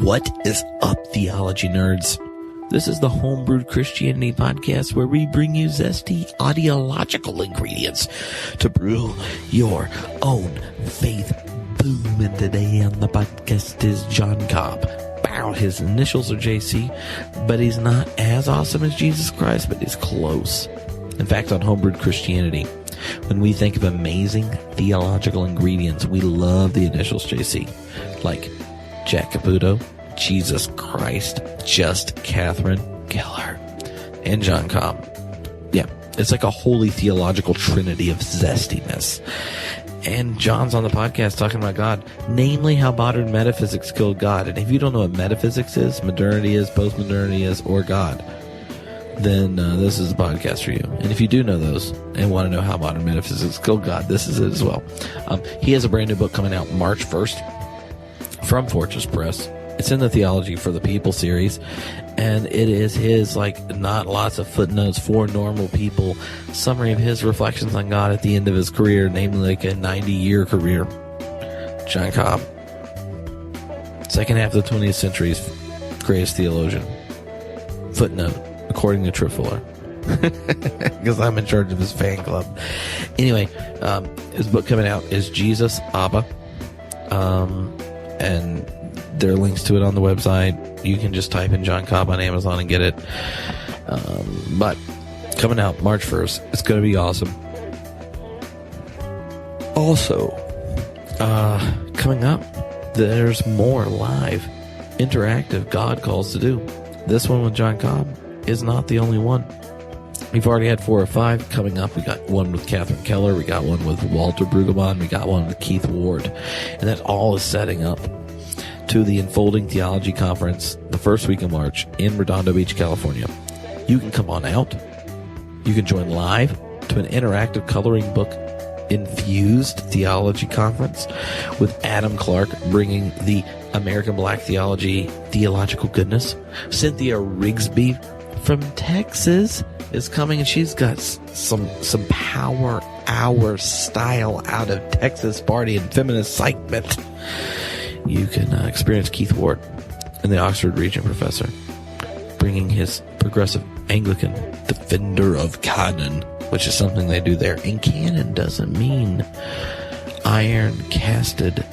What is up, theology nerds? This is the Homebrewed Christianity podcast where we bring you zesty ideological ingredients to brew your own faith boom. And today on the podcast is John Cobb. Wow, his initials are JC, but he's not as awesome as Jesus Christ, but he's close. In fact, on Homebrewed Christianity, when we think of amazing theological ingredients, we love the initials JC, like Jack Caputo, Jesus Christ, Just Catherine, Killer, and John Cobb. Yeah, it's like a holy theological trinity of zestiness. And John's on the podcast talking about God, namely how modern metaphysics killed God. And if you don't know what metaphysics is, modernity is, postmodernity is, or God, then this is the podcast for you. And if you do know those and want to know how modern metaphysics killed God, this is it as well. He has a brand new book coming out March 1st from Fortress Press. It's in the Theology for the People series, and it is his, not lots of footnotes for normal people, summary of his reflections on God at the end of his career, namely a 90-year career. John Cobb, second half of the 20th century's greatest theologian. Footnote, according to Tripp, because I'm in charge of his fan club. Anyway, his book coming out is Jesus, Abba, and there are links to it on the website. You can just type in John Cobb on Amazon and get it. But coming out March 1st, it's going to be awesome. Also, coming up, there's more live, interactive God calls to do. This one with John Cobb is not the only one. We've already had 4 or 5 coming up. We got one with Catherine Keller. We got one with Walter Brueggemann. We got one with Keith Ward. And that all is setting up to the Unfolding Theology Conference the first week of March in Redondo Beach, California. You can come on out. You can join live to an interactive coloring book infused theology conference with Adam Clark bringing the American Black Theology theological goodness. Cynthia Rigsby from Texas is coming, and she's got some power hour style out of Texas party and feminist excitement. You can experience Keith Ward and the Oxford Regent Professor bringing his progressive Anglican defender of canon, which is something they do there. And canon doesn't mean iron casted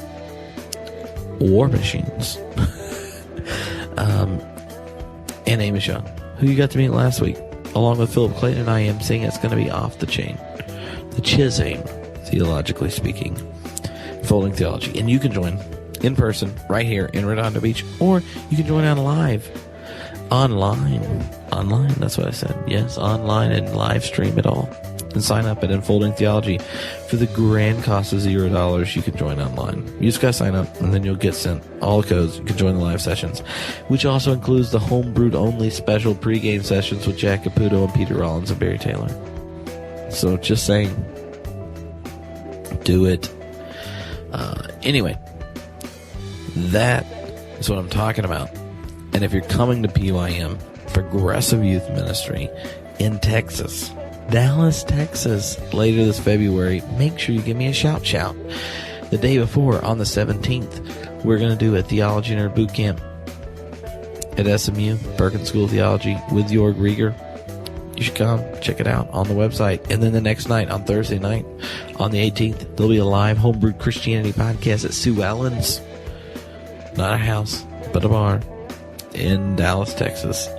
war machines. And Amy Young, who you got to meet last week, along with Philip Clayton and I am saying it's going to be off the chain. The Chisame, theologically speaking, Folding Theology. And you can join in person right here in Redondo Beach, or you can join on live. Online, that's what I said. Yes, online and live stream it all. And sign up at Unfolding Theology. For the grand cost of $0, you can join online. You just gotta sign up, and then you'll get sent all the codes. You can join the live sessions, which also includes the homebrewed only special pregame sessions with Jack Caputo and Peter Rollins and Barry Taylor. So just saying, do it. Anyway, that is what I'm talking about. And if you're coming to PYM, Progressive Youth Ministry in Texas, Dallas, Texas, later this February, make sure you give me a shout. The day before, on the 17th, we're going to do a Theology Nerd Boot Camp at SMU, Perkins School of Theology, with Jorg Rieger. You should come, check it out on the website. And then the next night, on Thursday night, on the 18th, there'll be a live Homebrewed Christianity podcast at Sue Ellen's. Not a house, but a bar in Dallas, Texas.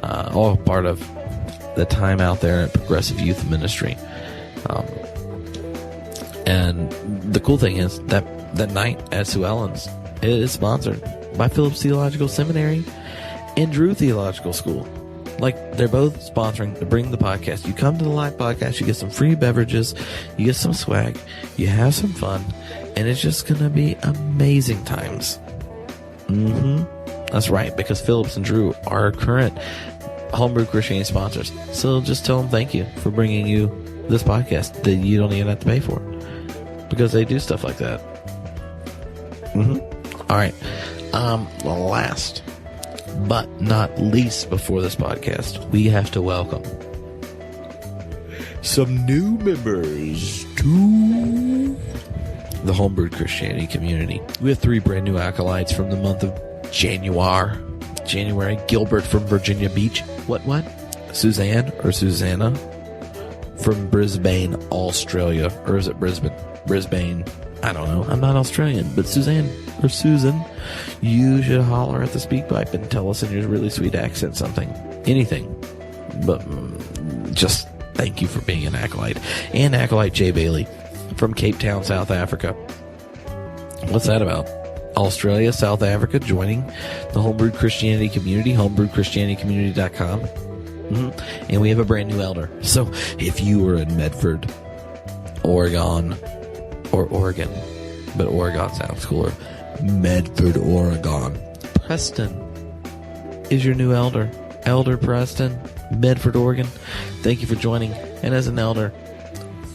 All part of the time out there at Progressive Youth Ministry. And the cool thing is that night at Sue Ellen's, it is sponsored by Phillips Theological Seminary and Drew Theological School. They're both sponsoring to bring the podcast. You come to the live podcast, you get some free beverages, you get some swag, you have some fun, and it's just going to be amazing times. That's right, because Phillips and Drew are our current Homebrew Christianity sponsors. So just tell them thank you for bringing you this podcast that you don't even have to pay for, because they do stuff like that. All right. Last but not least, before this podcast, we have to welcome some new members to the Homebrewed Christianity community. We have 3 brand new acolytes from the month of January. Gilbert from Virginia Beach. What? Suzanne or Susanna from Brisbane, Australia. Or is it Brisbane? Brisbane. I don't know. I'm not Australian. But Suzanne or Susan, you should holler at the speak pipe and tell us in your really sweet accent something. Anything. But just thank you for being an acolyte. And acolyte Jay Bailey from Cape Town, South Africa. What's that about? Australia, South Africa, joining the Homebrewed Christianity community, homebrewedchristianitycommunity.com. And we have a brand new elder. So if you were in Medford, Oregon, or Oregon, but Oregon sounds cooler, Medford, Oregon, Preston is your new elder. Elder Preston, Medford, Oregon. Thank you for joining. And as an elder,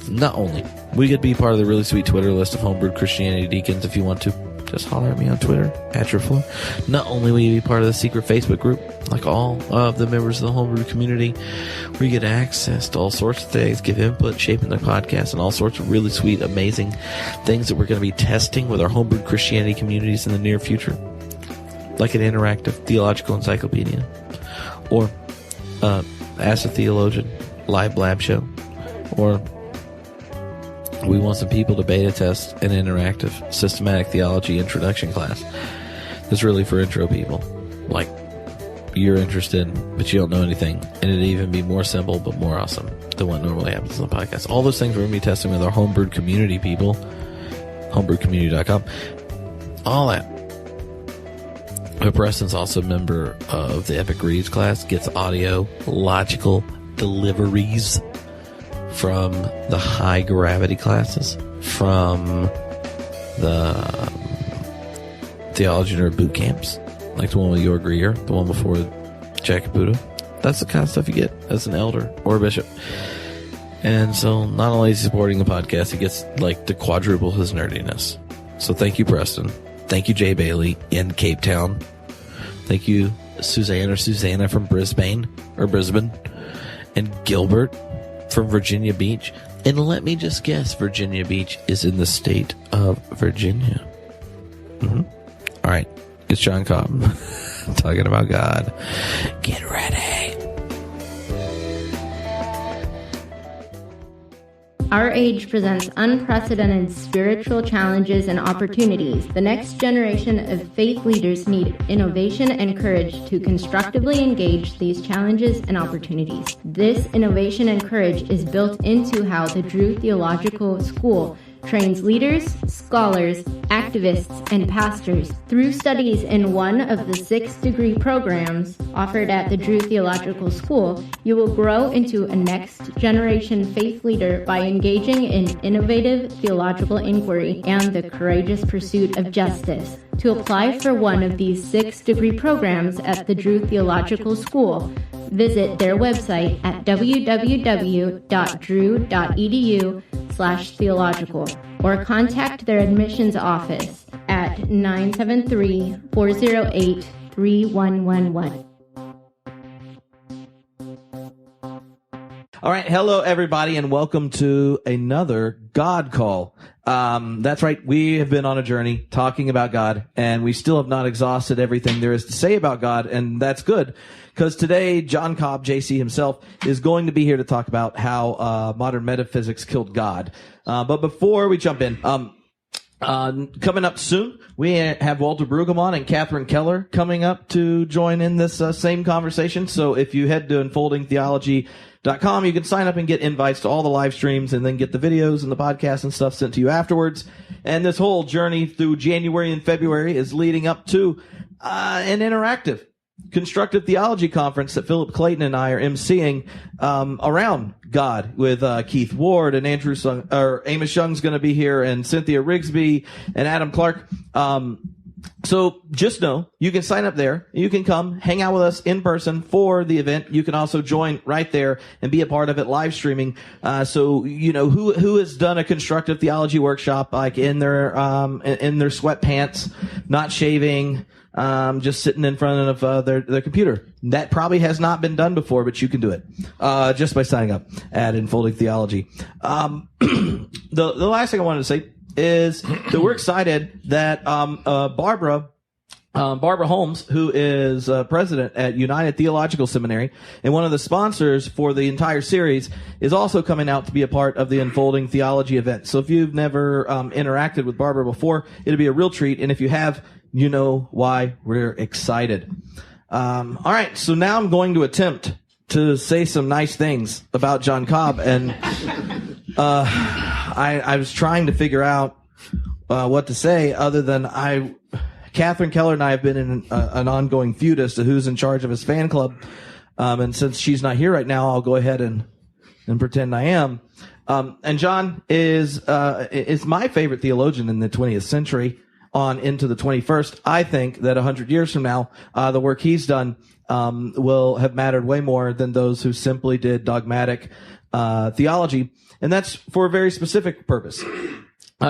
not only we get to be part of the really sweet Twitter list of Homebrewed Christianity Deacons if you want to. Just holler at me on Twitter, at your floor. Not only will you be part of the secret Facebook group, like all of the members of the Homebrew community, where you get access to all sorts of things, give input, shaping the podcast, and all sorts of really sweet, amazing things that we're going to be testing with our Homebrewed Christianity communities in the near future. Like an interactive theological encyclopedia. Or Ask a Theologian live blab show. Or we want some people to beta test an interactive systematic theology introduction class. That's really for intro people. Like, you're interested, but you don't know anything. And it'd even be more simple, but more awesome than what normally happens on the podcast. All those things we're going to be testing with our Homebrewed community people. Homebrewedcommunity.com. All that. But Preston's also a member of the Epic Reads class. Gets audio, logical deliveries from the high gravity classes, from the theology nerd boot camps, like the one with Yor Greer, the one before Jack Caputo. That's the kind of stuff you get as an elder or a bishop. And so not only is he supporting the podcast, he gets like to quadruple his nerdiness. So thank you, Preston. Thank you, Jay Bailey in Cape Town. Thank you, Suzanne or Susanna from Brisbane. And Gilbert from Virginia Beach. And let me just guess, Virginia Beach is in the state of Virginia. All right, it's John Cobb talking about God. Get ready. Our age presents unprecedented spiritual challenges and opportunities. The next generation of faith leaders need innovation and courage to constructively engage these challenges and opportunities. This innovation and courage is built into how the Drew Theological School trains leaders, scholars, activists, and pastors. Through studies in one of the 6 degree programs offered at the Drew Theological School, you will grow into a next-generation faith leader by engaging in innovative theological inquiry and the courageous pursuit of justice. To apply for one of these 6 degree programs at the Drew Theological School, visit their website at www.drew.edu/theological or contact their admissions office at 973-408-3111. All right. Hello, everybody, and welcome to another God Call. That's right. We have been on a journey talking about God, and we still have not exhausted everything there is to say about God, and that's good, because today John Cobb, JC himself, is going to be here to talk about how modern metaphysics killed God. But before we jump in, coming up soon, we have Walter Brueggemann and Catherine Keller coming up to join in this same conversation. So if you head to unfoldingtheology.com, you can sign up and get invites to all the live streams and then get the videos and the podcasts and stuff sent to you afterwards. And this whole journey through January and February is leading up to an interactive constructive theology conference that Philip Clayton and I are emceeing around God with Keith Ward and Amos Young's going to be here, and Cynthia Rigsby and Adam Clark. So just know you can sign up there. You can come hang out with us in person for the event. You can also join right there and be a part of it live streaming. So, you know, who has done a constructive theology workshop like in their sweatpants, not shaving, just sitting in front of their computer. That probably has not been done before, but you can do it just by signing up at Unfolding Theology. The last thing I wanted to say is that we're excited that Barbara Barbara Holmes, who is president at United Theological Seminary and one of the sponsors for the entire series, is also coming out to be a part of the Unfolding Theology event. So if you've never interacted with Barbara before, it'll be a real treat. And if you have, you know why we're excited. All right, so now I'm going to attempt to say some nice things about John Cobb. And I was trying to figure out what to say other than Catherine Keller and I have been in an ongoing feud as to who's in charge of his fan club. And since she's not here right now, I'll go ahead and pretend I am. And John is my favorite theologian in the 20th century on into the 21st. I think that 100 years from now, the work he's done will have mattered way more than those who simply did dogmatic theology. And that's for a very specific purpose.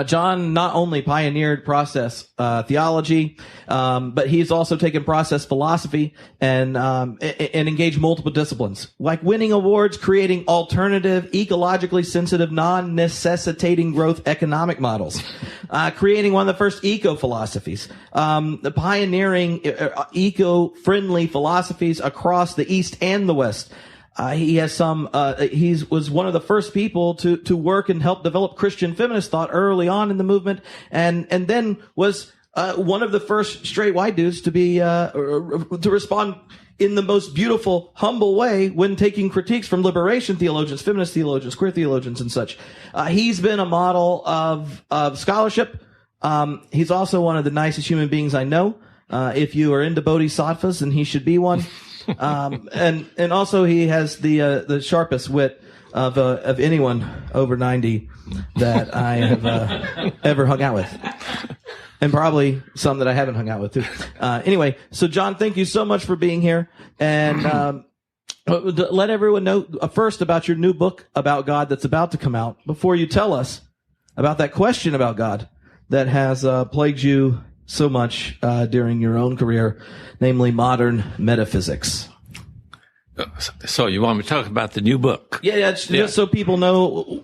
John not only pioneered process theology, but he's also taken process philosophy and engaged multiple disciplines, like winning awards, creating alternative, ecologically sensitive, non-necessitating growth economic models, creating one of the first eco-philosophies, pioneering eco-friendly philosophies across the East and the West. He has he was one of the first people to work and help develop Christian feminist thought early on in the movement, and then was one of the first straight white dudes to respond in the most beautiful, humble way when taking critiques from liberation theologians, feminist theologians, queer theologians, and such. He's been a model of scholarship. He's also one of the nicest human beings I know. If you are into bodhisattvas, then he should be one. And also he has the sharpest wit of anyone over 90 that I have ever hung out with. And probably some that I haven't hung out with too. Anyway, so John, thank you so much for being here. And let everyone know first about your new book about God that's about to come out before you tell us about that question about God that has plagued you so much during your own career, namely modern metaphysics. So you want me to talk about the new book? Yeah, just so people know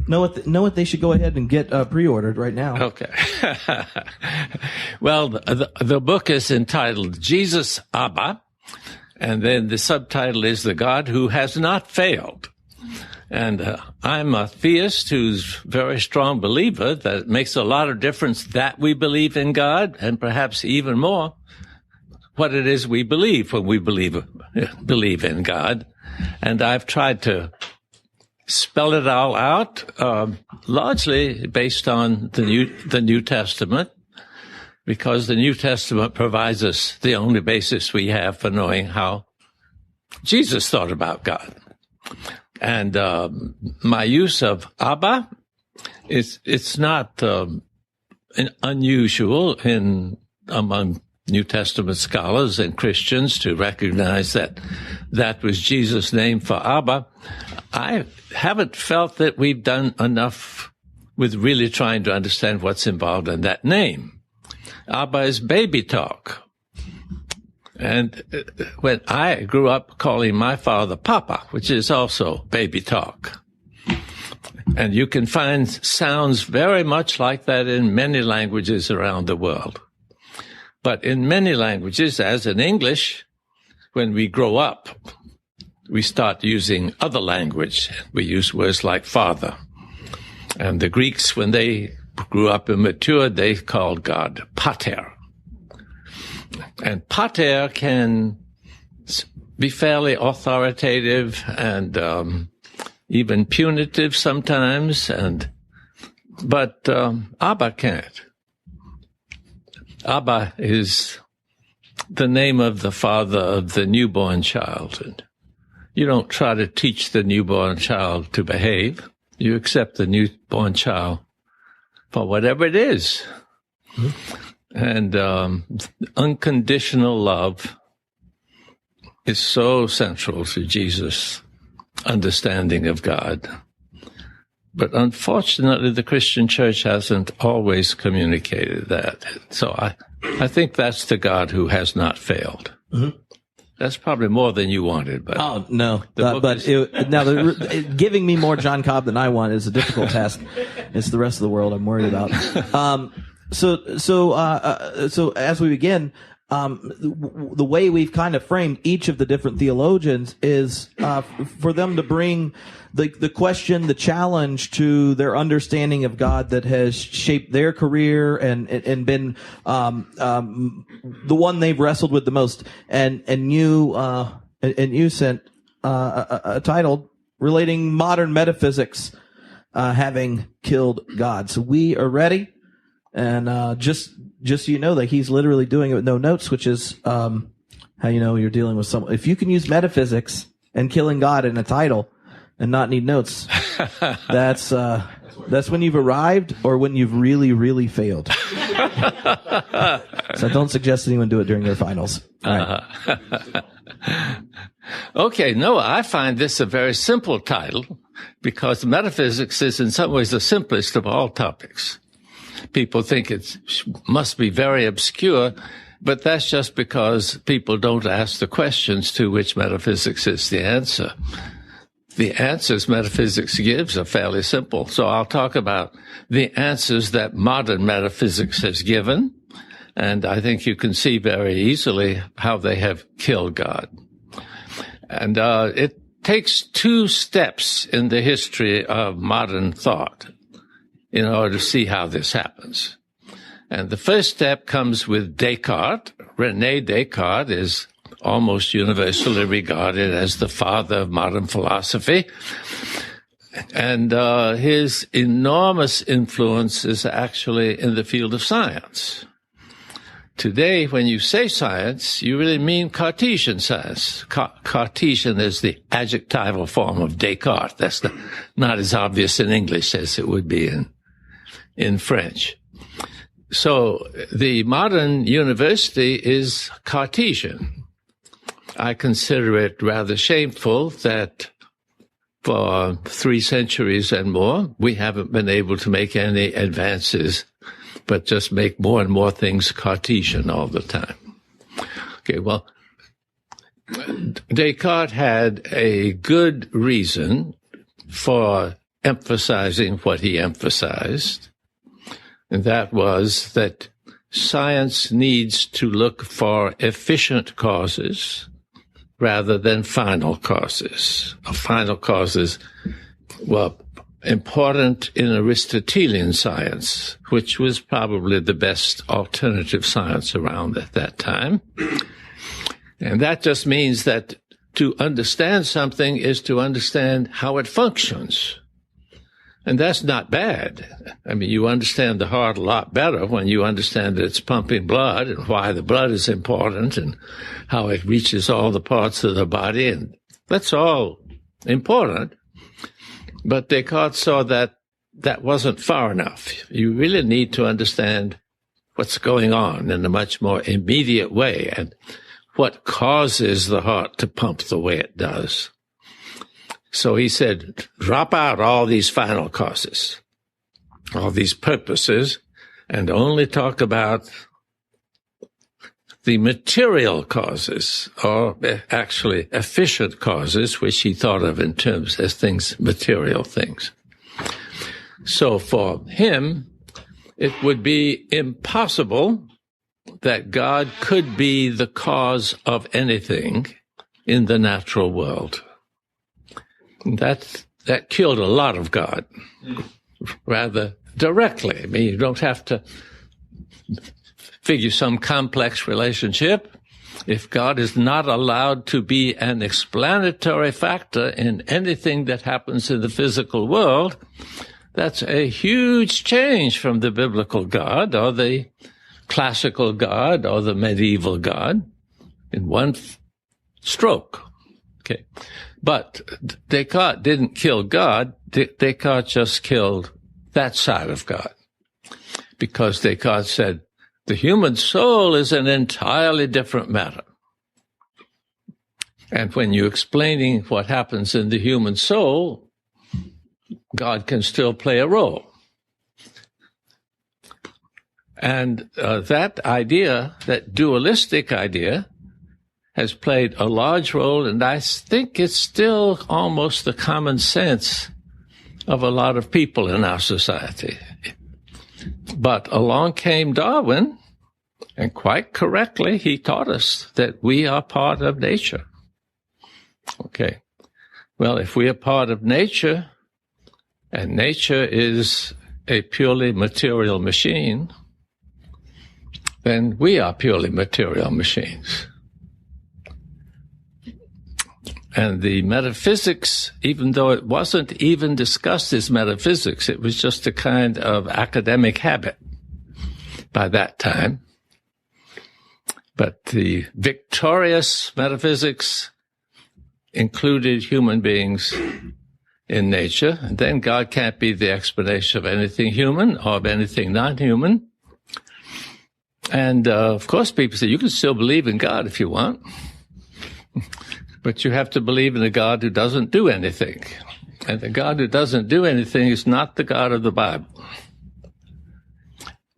what they should go ahead and get pre-ordered right now. Okay. Well, the book is entitled Jesus Abba, and then the subtitle is The God Who Has Not Failed. And I'm a theist who's a very strong believer that it makes a lot of difference that we believe in God, and perhaps even more what it is we believe when we believe in God. And I've tried to spell it all out, largely based on the New Testament, because the New Testament provides us the only basis we have for knowing how Jesus thought about God. And my use of Abba, it's not unusual among New Testament scholars and Christians to recognize that was Jesus' name for Abba. I haven't felt that we've done enough with really trying to understand what's involved in that name. Abba is baby talk. And when I grew up calling my father Papa, which is also baby talk. And you can find sounds very much like that in many languages around the world. But in many languages, as in English, when we grow up, we start using other language. We use words like father. And the Greeks, when they grew up and matured, they called God Pater. And Pater can be fairly authoritative and even punitive sometimes, but Abba can't. Abba is the name of the father of the newborn child. And you don't try to teach the newborn child to behave. You accept the newborn child for whatever it is. Mm-hmm. And unconditional love is so central to Jesus' understanding of God. But unfortunately, the Christian church hasn't always communicated that. So I think that's the God who has not failed. Mm-hmm. That's probably more than you wanted. But oh, no. Giving me more John Cobb than I want is a difficult task. It's the rest of the world I'm worried about. So as we begin, the way we've kind of framed each of the different theologians is for them to bring the question, the challenge to their understanding of God that has shaped their career and been the one they've wrestled with the most. And you sent a title relating modern metaphysics having killed God. So we are ready. And just so you know that he's literally doing it with no notes, which is how you know you're dealing with someone. If you can use metaphysics and killing God in a title and not need notes, that's when you've arrived or when you've really, really failed. So don't suggest anyone do it during their finals. All right. Okay, no, I find this a very simple title because metaphysics is in some ways the simplest of all topics. People think it must be very obscure, but that's just because people don't ask the questions to which metaphysics is the answer. The answers metaphysics gives are fairly simple. So I'll talk about the answers that modern metaphysics has given, and I think you can see very easily how they have killed God. And it takes two steps in the history of modern thought in order to see how this happens. And the first step comes with Descartes. René Descartes is almost universally regarded as the father of modern philosophy. And his enormous influence is actually in the field of science. Today, when you say science, you really mean Cartesian science. Cartesian is the adjectival form of Descartes. That's not as obvious in English as it would be in French. So the modern university is Cartesian. I consider it rather shameful that for 3 centuries and more, we haven't been able to make any advances, but just make more and more things Cartesian all the time. Okay, well, Descartes had a good reason for emphasizing what he emphasized, and that was that science needs to look for efficient causes rather than final causes. Final causes were important in Aristotelian science, which was probably the best alternative science around at that time. And that just means that to understand something is to understand how it functions. And that's not bad. I mean, you understand the heart a lot better when you understand that it's pumping blood and why the blood is important and how it reaches all the parts of the body. And that's all important. But Descartes saw that that wasn't far enough. You really need to understand what's going on in a much more immediate way and what causes the heart to pump the way it does. So he said, drop out all these final causes, all these purposes, and only talk about the material causes, or actually efficient causes, which he thought of in terms as things, material things. So for him, it would be impossible that God could be the cause of anything in the natural world. That killed a lot of God, rather directly. I mean, you don't have to figure some complex relationship. If God is not allowed to be an explanatory factor in anything that happens in the physical world, that's a huge change from the biblical God or the classical God or the medieval God in one stroke. Okay. But Descartes didn't kill God. Descartes just killed that side of God. Because Descartes said, the human soul is an entirely different matter. And when you're explaining what happens in the human soul, God can still play a role. And that idea, that dualistic idea, has played a large role, and I think it's still almost the common sense of a lot of people in our society. But along came Darwin, and quite correctly, he taught us that we are part of nature. Okay. Well, if we are part of nature, and nature is a purely material machine, then we are purely material machines. And the metaphysics, even though it wasn't even discussed as metaphysics, it was just a kind of academic habit by that time. But the victorious metaphysics included human beings in nature, and then God can't be the explanation of anything human or of anything non-human. And, of course, people say, you can still believe in God if you want, but you have to believe in a God who doesn't do anything. And the God who doesn't do anything is not the God of the Bible.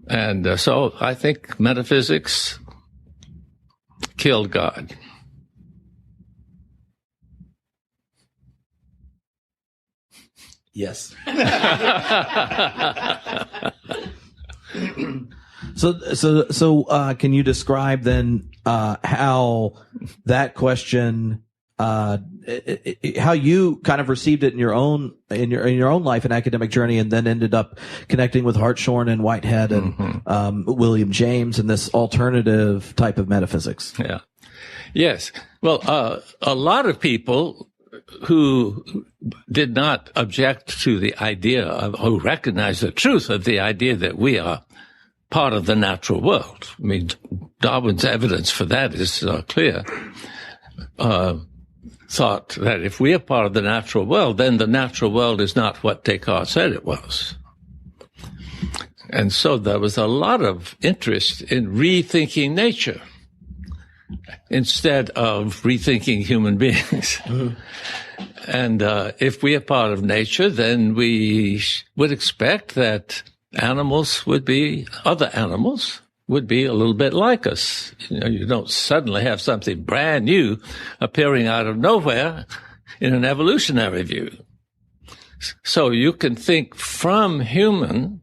And so I think metaphysics killed God. Yes. So, can you describe then how that question, how you kind of received it in your own life and academic journey, and then ended up connecting with Hartshorne and Whitehead and William James and this alternative type of metaphysics? Yeah. Yes. Well, a lot of people who did not object to the idea of, who recognize the truth of the idea that we are part of the natural world. I mean, Darwin's evidence for that is clear. Thought that if we are part of the natural world, then the natural world is not what Descartes said it was. And so there was a lot of interest in rethinking nature instead of rethinking human beings. And if we are part of nature, then we would expect that other animals would be a little bit like us. You know, you don't suddenly have something brand new appearing out of nowhere in an evolutionary view. So you can think from human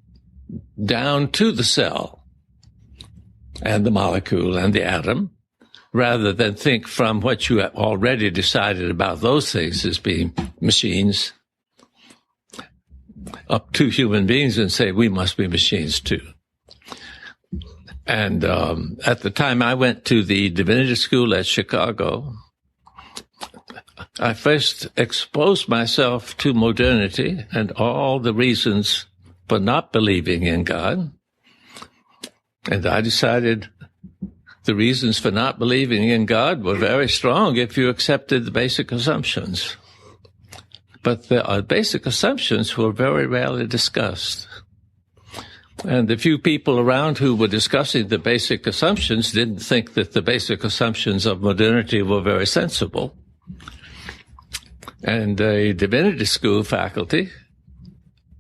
down to the cell and the molecule and the atom, rather than think from what you have already decided about those things as being machines up to human beings and say, we must be machines too. And at the time I went to the divinity school at Chicago, I first exposed myself to modernity and all the reasons for not believing in God. And I decided the reasons for not believing in God were very strong if you accepted the basic assumptions. But the basic assumptions were very rarely discussed. And the few people around who were discussing the basic assumptions didn't think that the basic assumptions of modernity were very sensible. And the divinity school faculty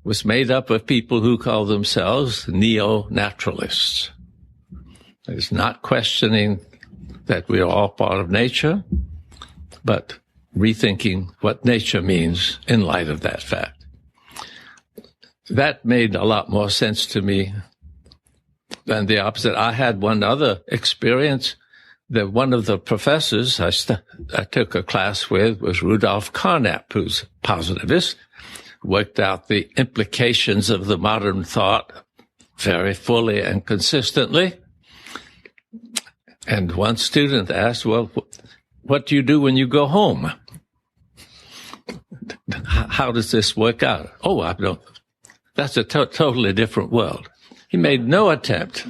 was made up of people who call themselves neo-naturalists. It's not questioning that we are all part of nature, but rethinking what nature means in light of that fact. That made a lot more sense to me than the opposite. I had one other experience that one of the professors I took a class with was Rudolf Carnap, who's a positivist, worked out the implications of the modern thought very fully and consistently. And one student asked, well, what do you do when you go home? How does this work out? Oh, I don't. That's a totally different world. He made no attempt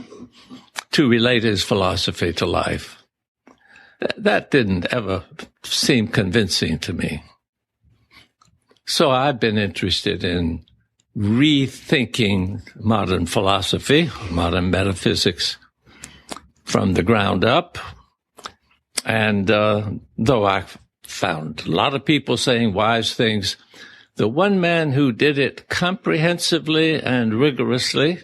to relate his philosophy to life. That didn't ever seem convincing to me. So I've been interested in rethinking modern philosophy, modern metaphysics, from the ground up. And though I found a lot of people saying wise things, the one man who did it comprehensively and rigorously,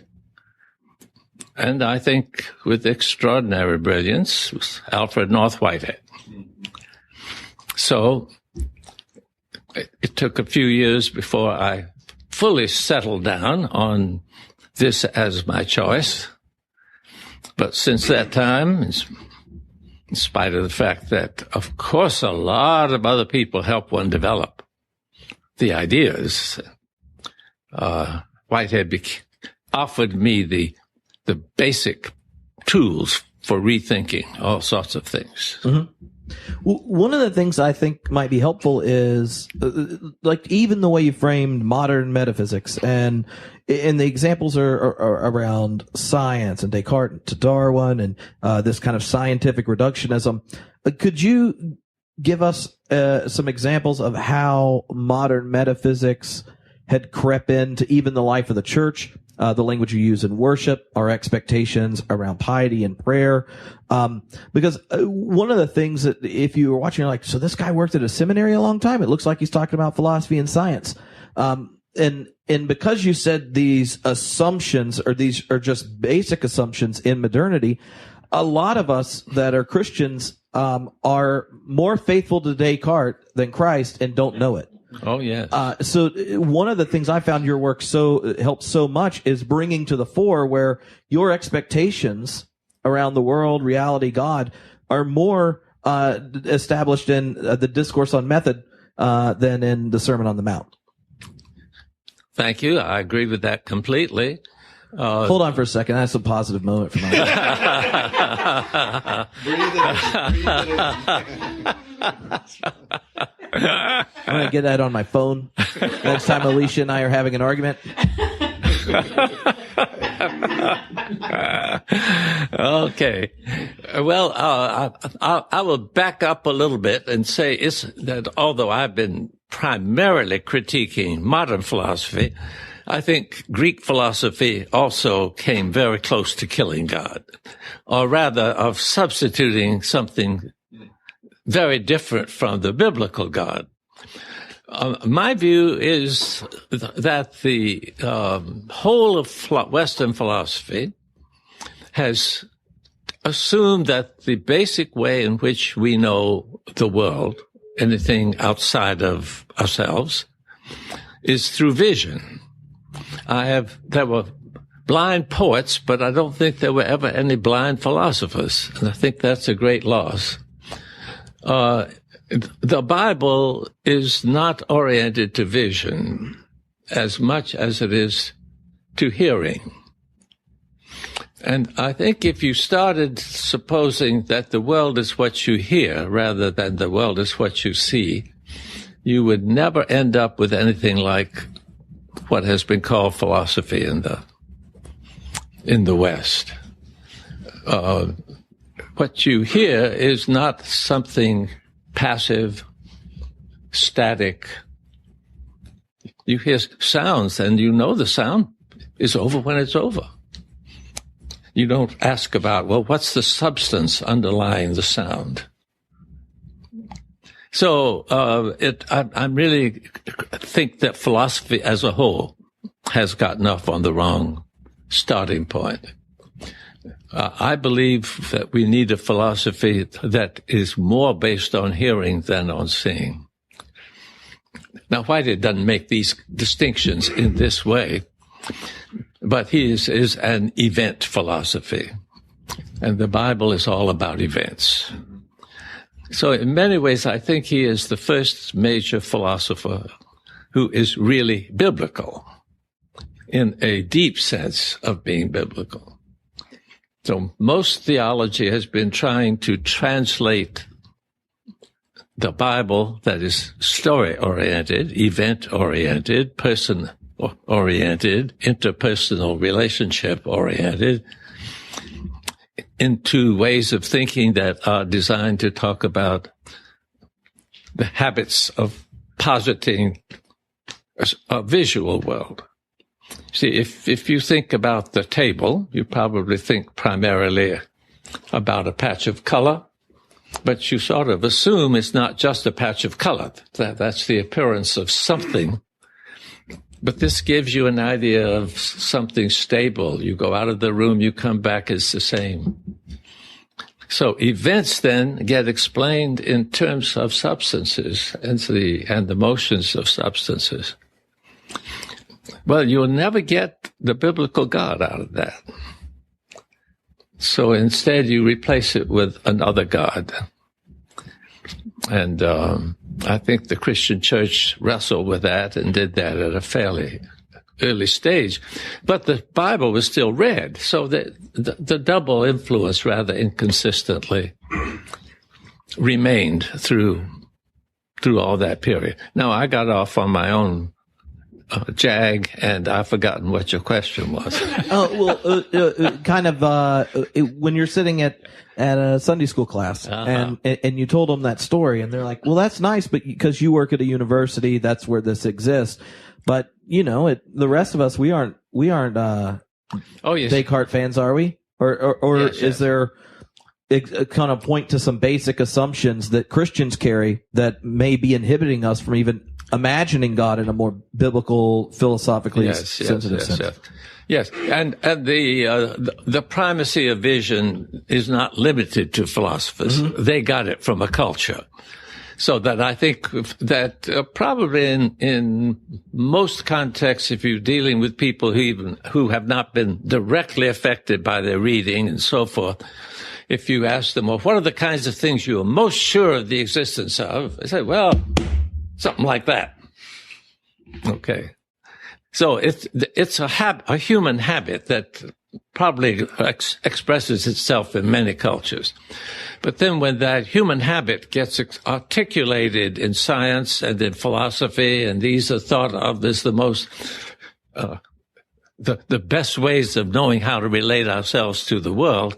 and I think with extraordinary brilliance, was Alfred North Whitehead. So it took a few years before I fully settled down on this as my choice. But since that time, in spite of the fact that, of course, a lot of other people help one develop the ideas, Whitehead offered me the basic tools for rethinking all sorts of things. Mm-hmm. One of the things I think might be helpful is like even the way you framed modern metaphysics, and the examples are around science and Descartes to Darwin and this kind of scientific reductionism. Could you give us some examples of how modern metaphysics had crept into even the life of the church, the language you use in worship, our expectations around piety and prayer? Because one of the things that if you were watching, you're like, so this guy worked at a seminary a long time. It looks like he's talking about philosophy and science. And because you said these assumptions, or these are just basic assumptions in modernity, a lot of us that are Christians are more faithful to Descartes than Christ and don't know it. Oh, yes. So one of the things I found your work helps so much is bringing to the fore where your expectations around the world, reality, God are more established in the discourse on method than in the Sermon on the Mount. Thank you. I agree with that completely. Hold on for a second. That's a positive moment for my life. I'm going to get that on my phone next time Alicia and I are having an argument. Okay. Well, I will back up a little bit and say that although I've been primarily critiquing modern philosophy, I think Greek philosophy also came very close to killing God, or rather of substituting something very different from the biblical God. My view is that the whole of Western philosophy has assumed that the basic way in which we know the world, anything outside of ourselves, is through vision. There were blind poets, but I don't think there were ever any blind philosophers, and I think that's a great loss. The Bible is not oriented to vision as much as it is to hearing. And I think if you started supposing that the world is what you hear rather than the world is what you see, you would never end up with anything like what has been called philosophy in the West. What you hear is not something passive, static. You hear sounds, and you know the sound is over when it's over. You don't ask about, well, what's the substance underlying the sound? So I really think that philosophy as a whole has gotten off on the wrong starting point. I believe that we need a philosophy that is more based on hearing than on seeing. Now, Whitehead doesn't make these distinctions in this way, but he is an event philosophy, and the Bible is all about events. So in many ways, I think he is the first major philosopher who is really biblical in a deep sense of being biblical. So most theology has been trying to translate the Bible, that is story-oriented, event-oriented, person-oriented, interpersonal relationship-oriented, into ways of thinking that are designed to talk about the habits of positing a visual world. See, if you think about the table, you probably think primarily about a patch of color, but you sort of assume it's not just a patch of color. That's the appearance of something. But this gives you an idea of something stable. You go out of the room, you come back, it's the same. So events then get explained in terms of substances and the motions of substances. Well, you'll never get the biblical God out of that. So instead, you replace it with another God. And I think the Christian church wrestled with that and did that at a fairly early stage. But the Bible was still read, so the double influence rather inconsistently remained through all that period. Now, I got off on my own jag, and I've forgotten what your question was. When you're sitting at a Sunday school class, and you told them that story, and they're like, well, that's nice, but because you work at a university, that's where this exists. But, the rest of us, we aren't Descartes fans, are we? Or yes, is there kind of point to some basic assumptions that Christians carry that may be inhibiting us from even imagining God in a more biblical, philosophically sensitive sense? Yes, and the primacy of vision is not limited to philosophers. Mm-hmm. They got it from a culture. So that I think that probably in most contexts, if you're dealing with people who have not been directly affected by their reading and so forth, if you ask them, well, what are the kinds of things you are most sure of the existence of? They say, well, something like that. Okay. So it's a human habit that probably expresses itself in many cultures. But then when that human habit gets articulated in science and in philosophy, and these are thought of as the most, the best ways of knowing how to relate ourselves to the world,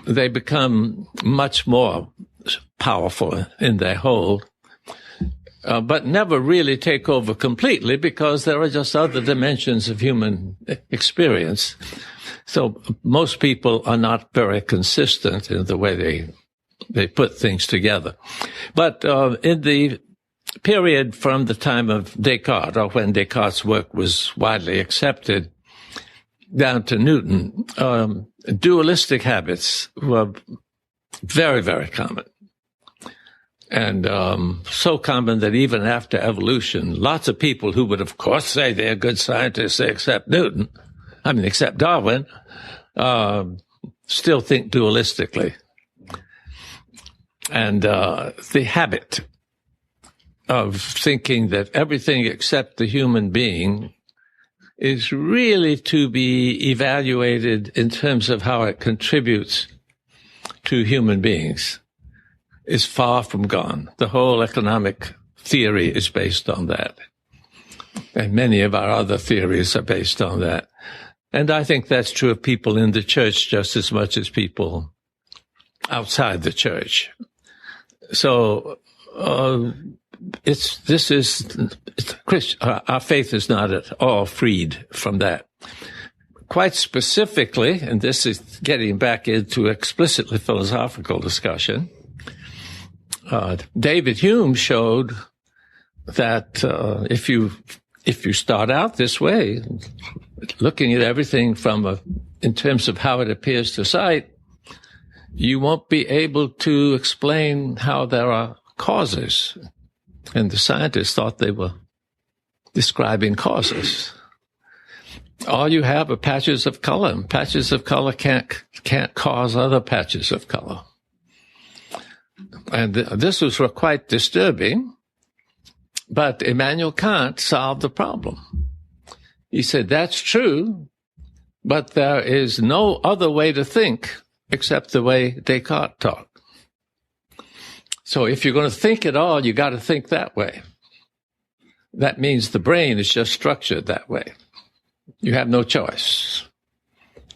they become much more powerful in their hold. But never really take over completely, because there are just other dimensions of human experience. So most people are not very consistent in the way they put things together. But in the period from the time of Descartes, or when Descartes' work was widely accepted, down to Newton, dualistic habits were very, very common. And so common that even after evolution, lots of people who would, of course, say they're good scientists, except Darwin, still think dualistically. And the habit of thinking that everything except the human being is really to be evaluated in terms of how it contributes to human beings is far from gone. The whole economic theory is based on that. And many of our other theories are based on that. And I think that's true of people in the church just as much as people outside the church. So, our faith is not at all freed from that. Quite specifically, and this is getting back into explicitly philosophical discussion, David Hume showed that if you start out this way, looking at everything in terms of how it appears to sight, you won't be able to explain how there are causes. And the scientists thought they were describing causes. All you have are patches of color, and patches of color can't cause other patches of color. And this was quite disturbing, but Immanuel Kant solved the problem. He said, that's true, but there is no other way to think except the way Descartes taught. So if you're going to think at all, you got to think that way. That means the brain is just structured that way. You have no choice.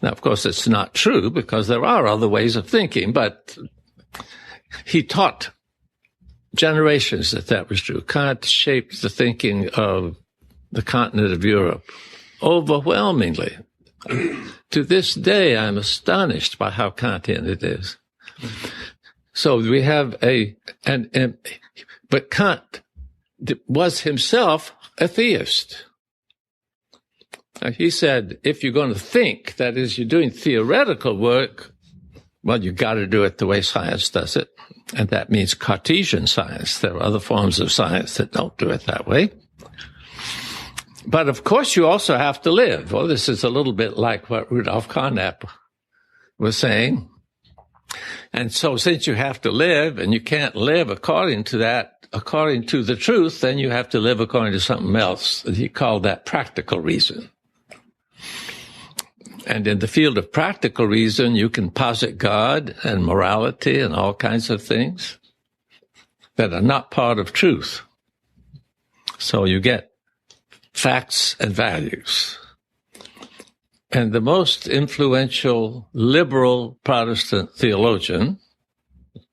Now, of course, it's not true, because there are other ways of thinking, but he taught generations that was true. Kant shaped the thinking of the continent of Europe overwhelmingly. To this day, I'm astonished by how Kantian it is. So we have but Kant was himself a theist. He said, if you're going to think, that is, you're doing theoretical work, well, you got to do it the way science does it. And that means Cartesian science. There are other forms of science that don't do it that way. But of course, you also have to live. Well, this is a little bit like what Rudolf Carnap was saying. And so since you have to live and you can't live according to the truth, then you have to live according to something else. He called that practical reason. And in the field of practical reason, you can posit God and morality and all kinds of things that are not part of truth. So you get facts and values. And the most influential liberal Protestant theologian,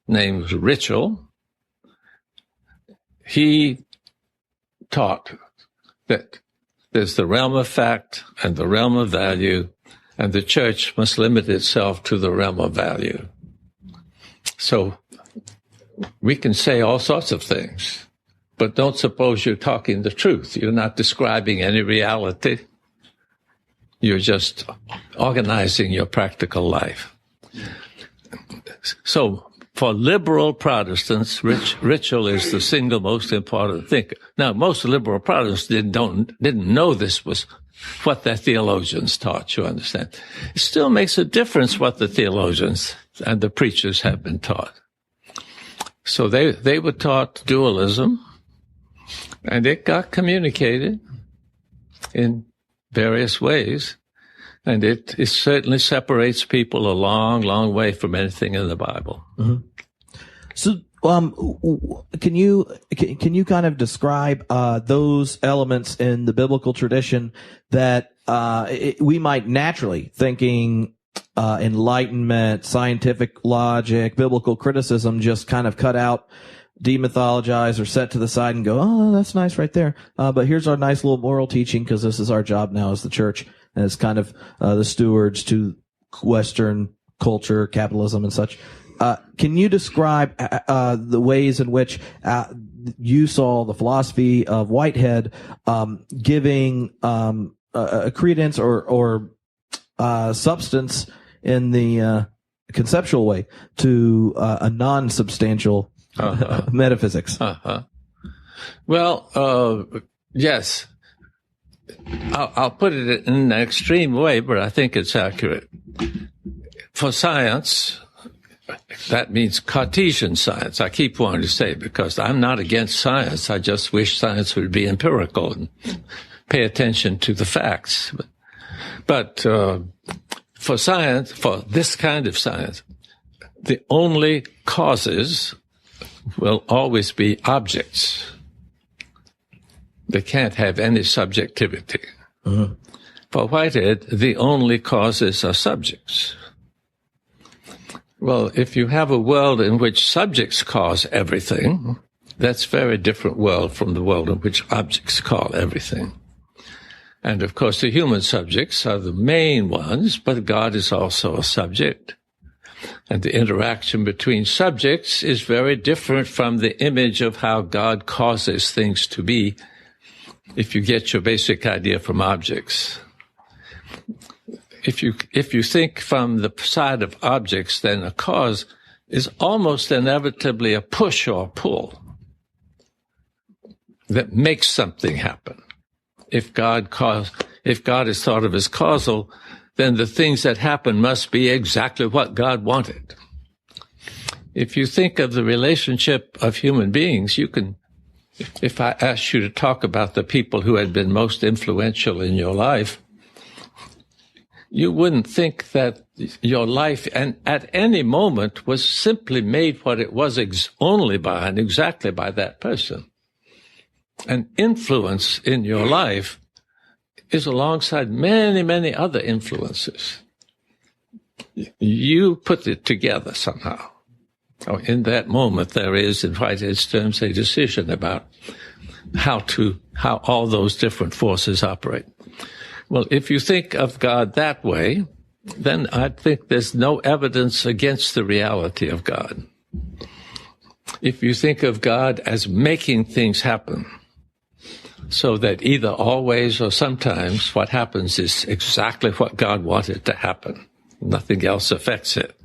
named Ritschl, he taught that there's the realm of fact and the realm of value, and the church must limit itself to the realm of value. So we can say all sorts of things, but don't suppose you're talking the truth. You're not describing any reality. You're just organizing your practical life. So for liberal Protestants, Ritschl is the single most important thinker. Now, most liberal Protestants didn't know this was what their theologians taught, you understand. It still makes a difference what the theologians and the preachers have been taught. So they were taught dualism, and it got communicated in various ways, and it certainly separates people a long, long way from anything in the Bible. Mm-hmm. So, can you kind of describe those elements in the biblical tradition that we might naturally, thinking enlightenment, scientific logic, biblical criticism, just kind of cut out, demythologize, or set to the side and go, oh, that's nice right there. But here's our nice little moral teaching, because this is our job now as the church, and it's kind of the stewards to Western culture, capitalism, and such. Can you describe the ways in which you saw the philosophy of Whitehead giving a credence or substance in the conceptual way to a non-substantial metaphysics? Well, yes. I'll put it in an extreme way, but I think it's accurate. For science, that means Cartesian science. I keep wanting to say it because I'm not against science. I just wish science would be empirical and pay attention to the facts. But for science, for this kind of science, the only causes will always be objects. They can't have any subjectivity. Mm-hmm. For Whitehead, the only causes are subjects. Well, if you have a world in which subjects cause everything, that's a very different world from the world in which objects cause everything. And of course, the human subjects are the main ones, but God is also a subject. And the interaction between subjects is very different from the image of how God causes things to be, if you get your basic idea from objects. If you think from the side of objects, then a cause is almost inevitably a push or a pull that makes something happen. If God is thought of as causal, then the things that happen must be exactly what God wanted. If you think of the relationship of human beings, you can, if I asked you to talk about the people who had been most influential in your life, you wouldn't think that your life and at any moment was simply made what it was only by and exactly by that person. An influence in your life is alongside many, many other influences. You put it together somehow. Oh, in that moment, there is, in Whitehead's terms, a decision about how all those different forces operate. Well, if you think of God that way, then I think there's no evidence against the reality of God. If you think of God as making things happen, so that either always or sometimes what happens is exactly what God wanted to happen, nothing else affects it,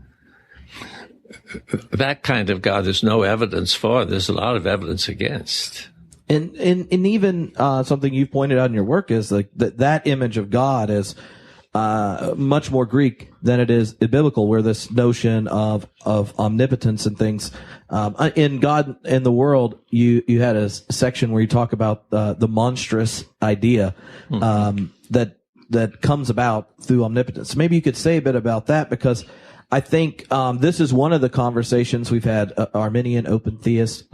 that kind of God there's no evidence for. There's a lot of evidence against. And even something you've pointed out in your work is like that image of God is much more Greek than it is biblical, where this notion of omnipotence and things in God and the world, you had a section where you talk about the monstrous idea that comes about through omnipotence. Maybe you could say a bit about that, because I think this is one of the conversations we've had, Arminian, open theist,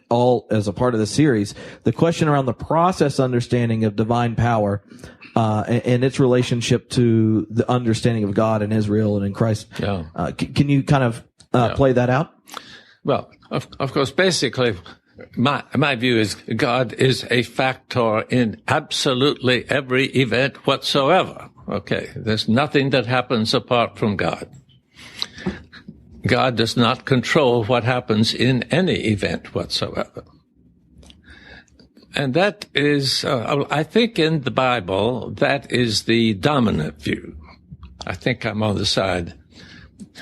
all as a part of the series. The question around the process understanding of divine power and its relationship to the understanding of God and Israel and in Christ. Yeah. Can you kind of play that out? Well, of course, basically, my view is God is a factor in absolutely every event whatsoever. Okay, there's nothing that happens apart from God. God does not control what happens in any event whatsoever. And that is, I think in the Bible, that is the dominant view. I think I'm on the side.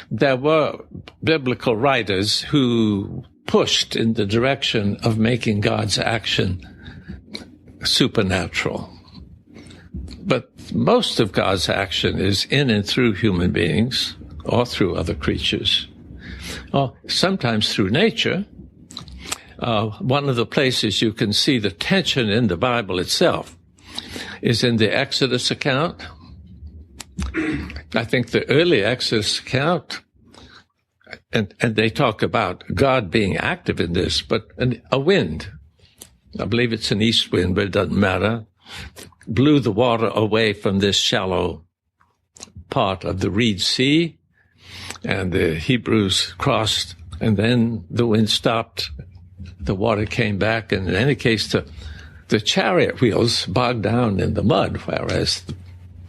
There were biblical writers who pushed in the direction of making God's action supernatural. But most of God's action is in and through human beings or through other creatures, or sometimes through nature. One of the places you can see the tension in the Bible itself is in the Exodus account. I think the early Exodus account, and they talk about God being active in this, but a wind, I believe it's an east wind, but it doesn't matter, blew the water away from this shallow part of the Reed Sea, and the Hebrews crossed, and then the wind stopped, the water came back, and in any case, the chariot wheels bogged down in the mud, whereas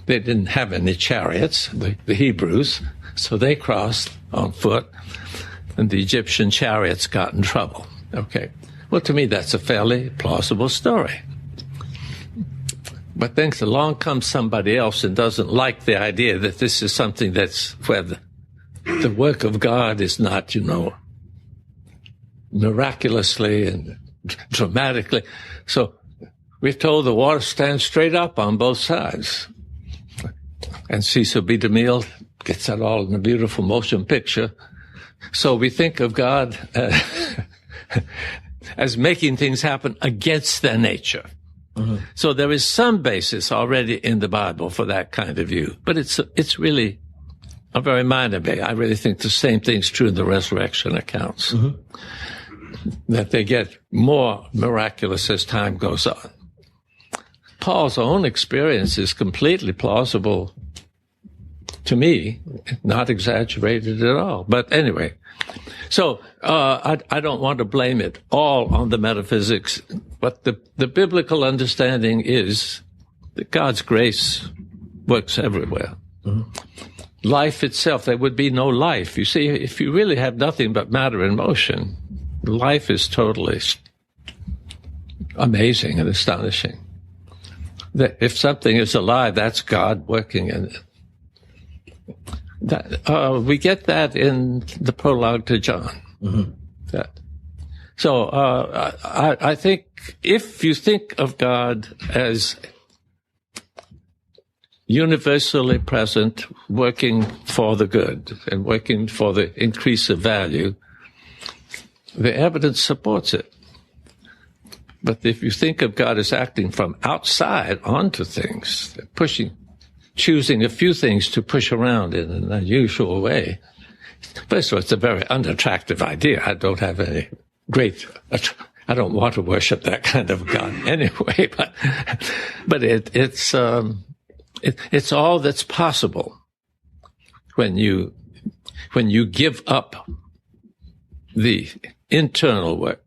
they didn't have any chariots, the Hebrews, so they crossed on foot, and the Egyptian chariots got in trouble. Okay. Well, to me, that's a fairly plausible story. But then along comes somebody else and doesn't like the idea that this is something that's where the work of God is not, miraculously and dramatically. So we're told the water stands straight up on both sides. And Cecil B. DeMille gets that all in a beautiful motion picture. So we think of God as making things happen against their nature. Mm-hmm. So there is some basis already in the Bible for that kind of view. But it's really a very minor bit. I really think the same thing's true in the resurrection accounts. Mm-hmm. That they get more miraculous as time goes on. Paul's own experience is completely plausible to me, not exaggerated at all. But anyway, so I don't want to blame it all on the metaphysics, but the biblical understanding is that God's grace works everywhere. Mm-hmm. Life itself, there would be no life. You see, if you really have nothing but matter in motion, life is totally amazing and astonishing. That if something is alive, that's God working in it. We get that in the prologue to John. Mm-hmm. So I think if you think of God as universally present, working for the good and working for the increase of value, the evidence supports it. But if you think of God as acting from outside onto things, choosing a few things to push around in an unusual way, first of all, it's a very unattractive idea. I don't have any I don't want to worship that kind of God anyway, but it's all that's possible when you give up the internal work.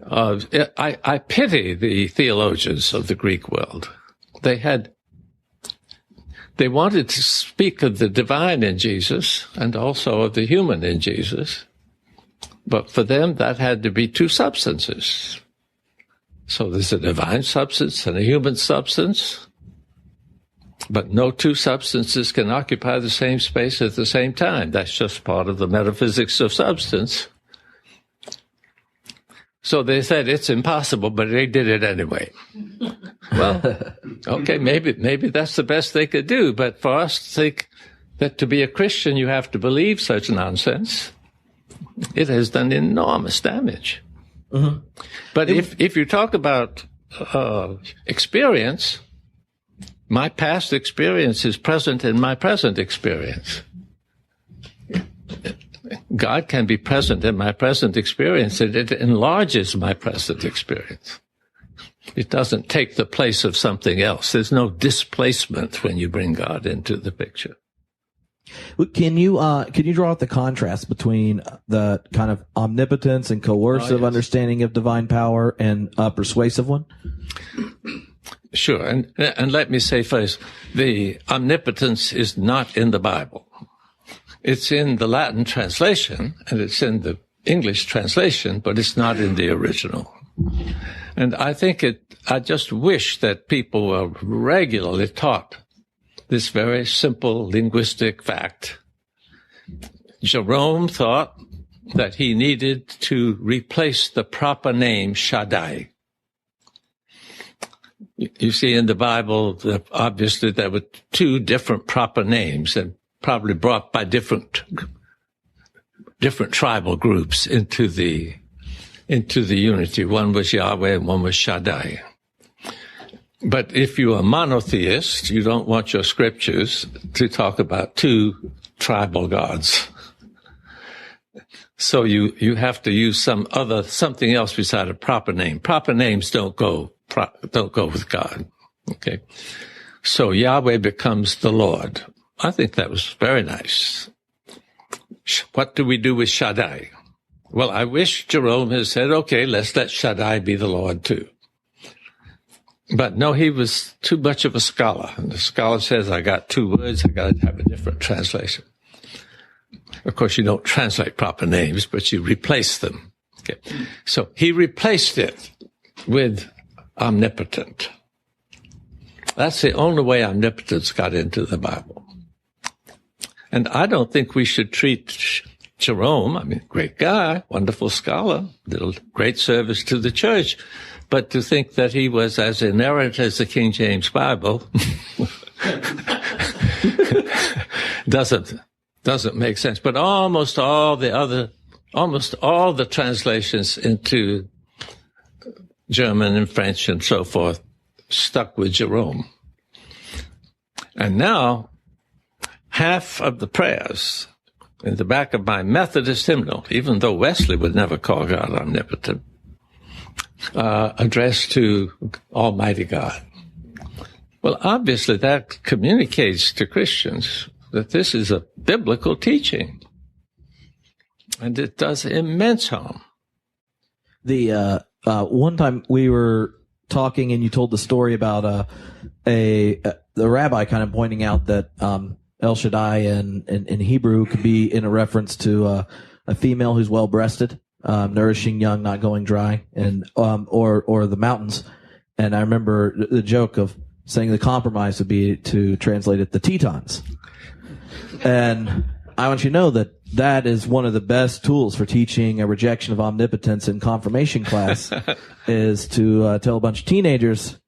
I pity the theologians of the Greek world. They wanted to speak of the divine in Jesus and also of the human in Jesus, but for them that had to be two substances. So there's a divine substance and a human substance, but no two substances can occupy the same space at the same time. That's just part of the metaphysics of substance. So they said it's impossible, but they did it anyway. Well, okay, maybe that's the best they could do. But for us to think that to be a Christian, you have to believe such nonsense, it has done enormous damage. Mm-hmm. But if you talk about experience, my past experience is present in my present experience. God can be present in my present experience, and it enlarges my present experience. It doesn't take the place of something else. There's no displacement when you bring God into the picture. Can you draw out the contrast between the kind of omnipotence and coercive understanding of divine power and a persuasive one? Sure. And let me say first, the omnipotence is not in the Bible. It's in the Latin translation and it's in the English translation, but it's not in the original. And I just wish that people were regularly taught this very simple linguistic fact. Jerome thought that he needed to replace the proper name Shaddai. You see, in the Bible, obviously there were two different proper names, and probably brought by different tribal groups into the unity. One was Yahweh and one was Shaddai. But if you're a monotheist, you don't want your scriptures to talk about two tribal gods. So you have to use something else beside a proper name. Proper names don't go with God. Okay. So Yahweh becomes the Lord. I think that was very nice. What do we do with Shaddai? Well, I wish Jerome had said, okay, let's let Shaddai be the Lord too. But no, he was too much of a scholar. And the scholar says, I got two words, I got to have a different translation. Of course, you don't translate proper names, but you replace them. Okay. So he replaced it with omnipotent. That's the only way omnipotence got into the Bible. And I don't think we should treat Jerome, I mean, great guy, wonderful scholar, did a great service to the church, but to think that he was as inerrant as the King James Bible doesn't make sense. But almost all the translations into German and French and so forth stuck with Jerome. And now, half of the prayers in the back of my Methodist hymnal, even though Wesley would never call God omnipotent, addressed to Almighty God. Well, obviously that communicates to Christians that this is a biblical teaching, and it does immense harm. The one time we were talking, and you told the story about the rabbi kind of pointing out that El Shaddai in Hebrew could be in a reference to a female who's well breasted, nourishing young, not going dry, and or the mountains. And I remember the joke of saying the compromise would be to translate it the Tetons. And I want you to know that is one of the best tools for teaching a rejection of omnipotence in confirmation class is to tell a bunch of teenagers,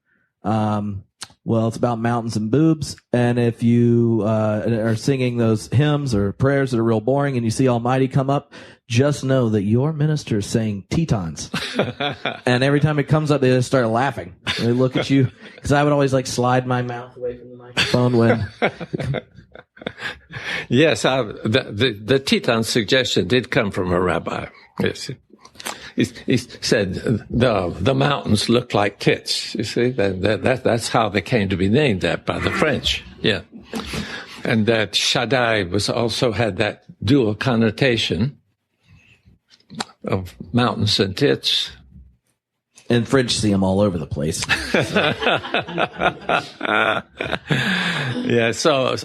well, it's about mountains and boobs, and if you are singing those hymns or prayers that are real boring and you see Almighty come up, just know that your minister is saying Tetons. And every time it comes up, they just start laughing. They look at you, because I would always slide my mouth away from the microphone when... Yes, the Teton suggestion did come from a rabbi. Yes. He said the mountains look like tits. You see, that's how they came to be named that by the French. Yeah, and that Shaddai also had that dual connotation of mountains and tits. And French see them all over the place. Yeah, so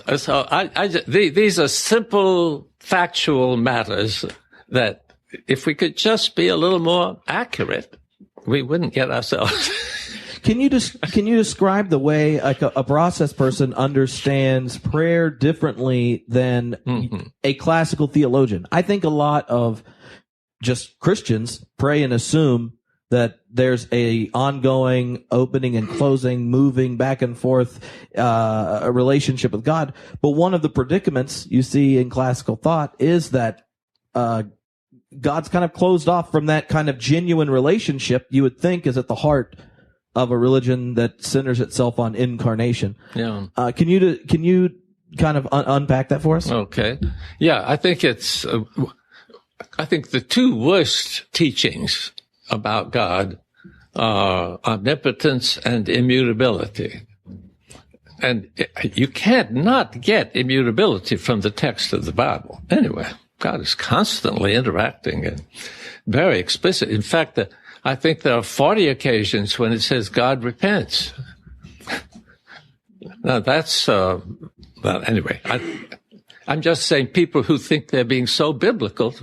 these are simple factual matters that if we could just be a little more accurate, we wouldn't get ourselves. Can you describe the way a process person understands prayer differently than a classical theologian? I think a lot of just Christians pray and assume that there's a ongoing opening and closing, moving back and forth, a relationship with God. But one of the predicaments you see in classical thought is that, God's kind of closed off from that kind of genuine relationship you would think is at the heart of a religion that centers itself on incarnation. Yeah. Can you kind of unpack that for us? Okay. Yeah, I think I think the two worst teachings about God are omnipotence and immutability. And you can't not get immutability from the text of the Bible. Anyway, God is constantly interacting and very explicit. In fact, I think there are 40 occasions when it says God repents. Now that's, well, anyway, I'm just saying people who think they're being so biblical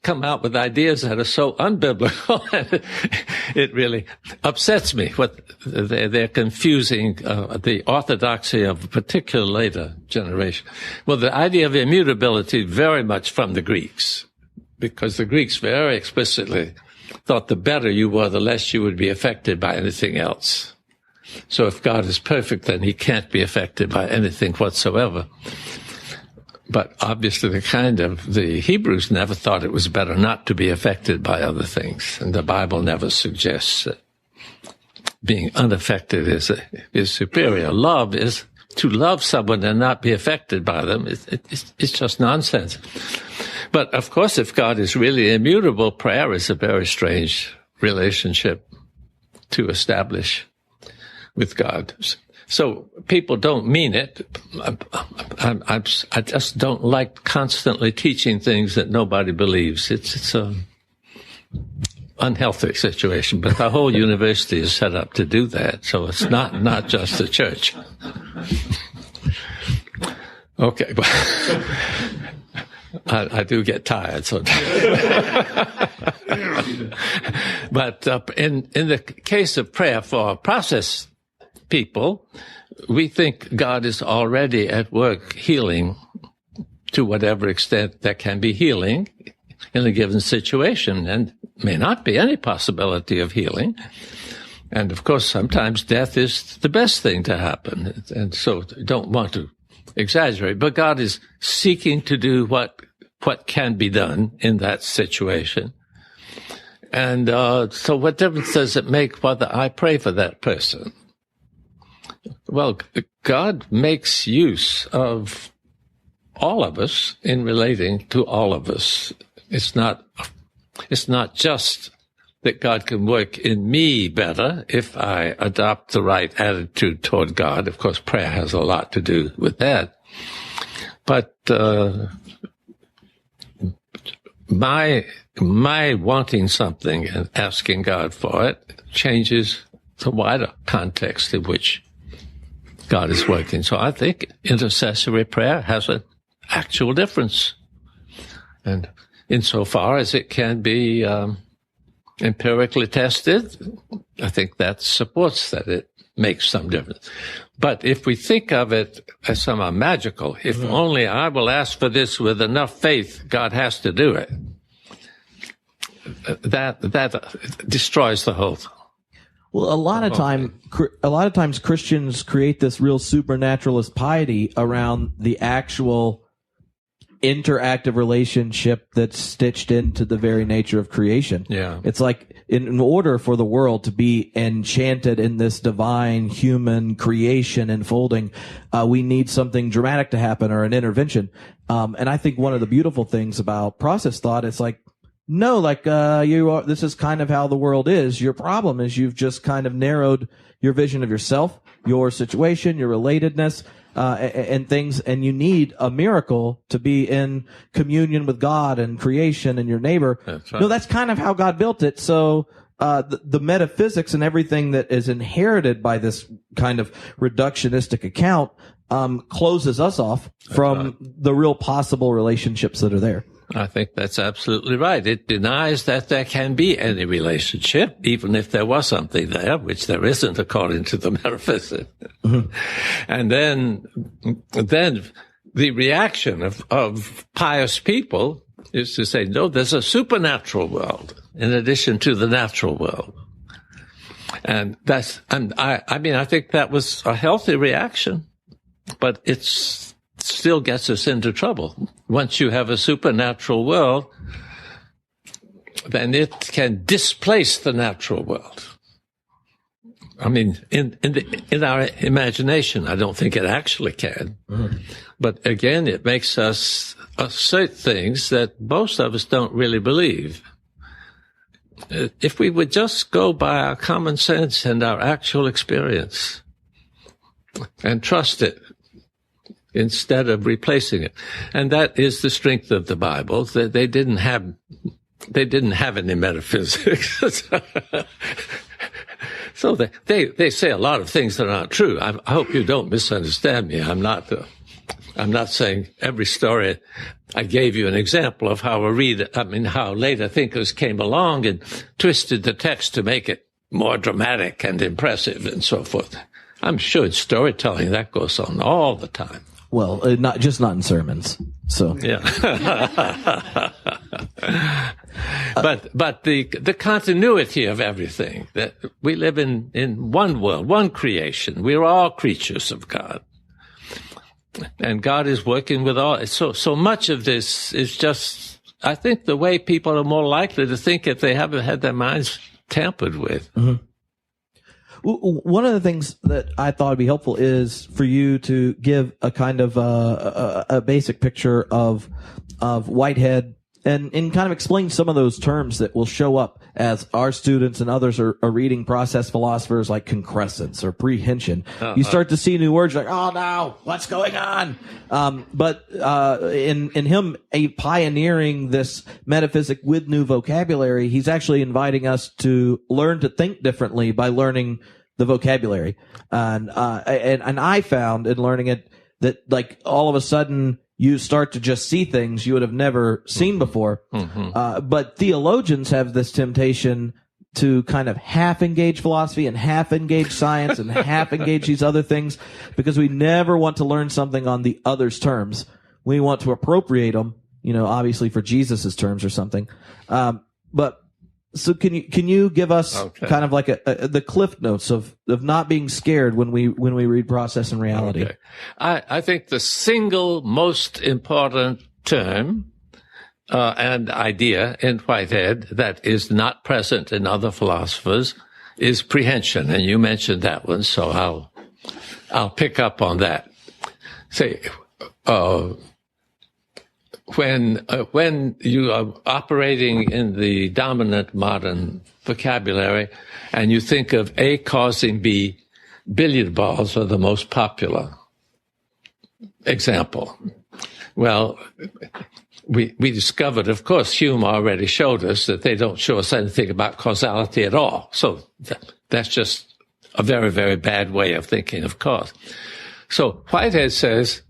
come out with ideas that are so unbiblical. It really upsets me what they're confusing the orthodoxy of a particular later generation. Well, the idea of immutability very much from the Greeks, because the Greeks very explicitly thought the better you were, the less you would be affected by anything else. So if God is perfect, then he can't be affected by anything whatsoever. But obviously the Hebrews never thought it was better not to be affected by other things. And the Bible never suggests that being unaffected is superior. Love is to love someone and not be affected by them. It's just nonsense. But of course, if God is really immutable, prayer is a very strange relationship to establish with God. So people don't mean it. I just don't like constantly teaching things that nobody believes. It's a unhealthy situation, but the whole university is set up to do that. So it's not just the church. Okay, but I do get tired sometimes. But in the case of prayer for process people, we think God is already at work healing to whatever extent there can be healing in a given situation, and may not be any possibility of healing. And of course, sometimes death is the best thing to happen. And so don't want to exaggerate, but God is seeking to do what can be done in that situation. And so what difference does it make whether I pray for that person? Well, God makes use of all of us in relating to all of us. It's not just that God can work in me better if I adopt the right attitude toward God. Of course, prayer has a lot to do with that. But my wanting something and asking God for it changes the wider context in which God is working. So I think intercessory prayer has an actual difference. And insofar as it can be empirically tested, I think that supports that it makes some difference. But if we think of it as somehow magical, if only I will ask for this with enough faith, God has to do it, that destroys the whole thing. Well, a lot of times Christians create this real supernaturalist piety around the actual interactive relationship that's stitched into the very nature of creation. Yeah. It's like in order for the world to be enchanted in this divine human creation unfolding, we need something dramatic to happen or an intervention. And I think one of the beautiful things about process thought is like, no, like, this is kind of how the world is. Your problem is you've just kind of narrowed your vision of yourself, your situation, your relatedness, and things, and you need a miracle to be in communion with God and creation and your neighbor. That's right. No, that's kind of how God built it. So, the metaphysics and everything that is inherited by this kind of reductionistic account, closes us off from the real possible relationships that are there. I think that's absolutely right. It denies that there can be any relationship, even if there was something there, which there isn't according to the metaphysics. Mm-hmm. And then the reaction of pious people is to say, no, there's a supernatural world in addition to the natural world. And I think that was a healthy reaction, but it still gets us into trouble. Once you have a supernatural world, then it can displace the natural world. I mean, in our imagination, I don't think it actually can. Mm-hmm. But again, it makes us assert things that most of us don't really believe. If we would just go by our common sense and our actual experience and trust it instead of replacing it. And that is the strength of the Bible, that they didn't have any metaphysics. So they say a lot of things that aren't true. I hope you don't misunderstand me. I'm not saying every story. I gave you an example of how how later thinkers came along and twisted the text to make it more dramatic and impressive and so forth. I'm sure in storytelling that goes on all the time. Well, not in sermons. So yeah. But the continuity of everything, that we live in one world, one creation. We're all creatures of God. And God is working with all. So much of this is just, I think, the way people are more likely to think if they haven't had their minds tampered with. Mm-hmm. One of the things that I thought would be helpful is for you to give a kind of a basic picture of Whitehead and kind of explain some of those terms that will show up as our students and others are reading process philosophers like concrescence or prehension. You start to see new words like, oh no, what's going on? But in him pioneering this metaphysic with new vocabulary, he's actually inviting us to learn to think differently by learning the vocabulary. And I found in learning it that like all of a sudden you start to just see things you would have never seen before. Mm-hmm. But theologians have this temptation to kind of half engage philosophy and half engage science and half engage these other things because we never want to learn something on the other's terms. We want to appropriate them, obviously for Jesus's terms or something. So can you give us kind of like the cliff notes of not being scared when we read Process and Reality? Okay. I think the single most important term and idea in Whitehead that is not present in other philosophers is prehension, and you mentioned that one, so I'll pick up on that. Say, when you are operating in the dominant modern vocabulary and you think of A causing B, billiard balls are the most popular example. Well, we discovered, of course, Hume already showed us that they don't show us anything about causality at all. So that's just a very, very bad way of thinking of cause. So Whitehead says,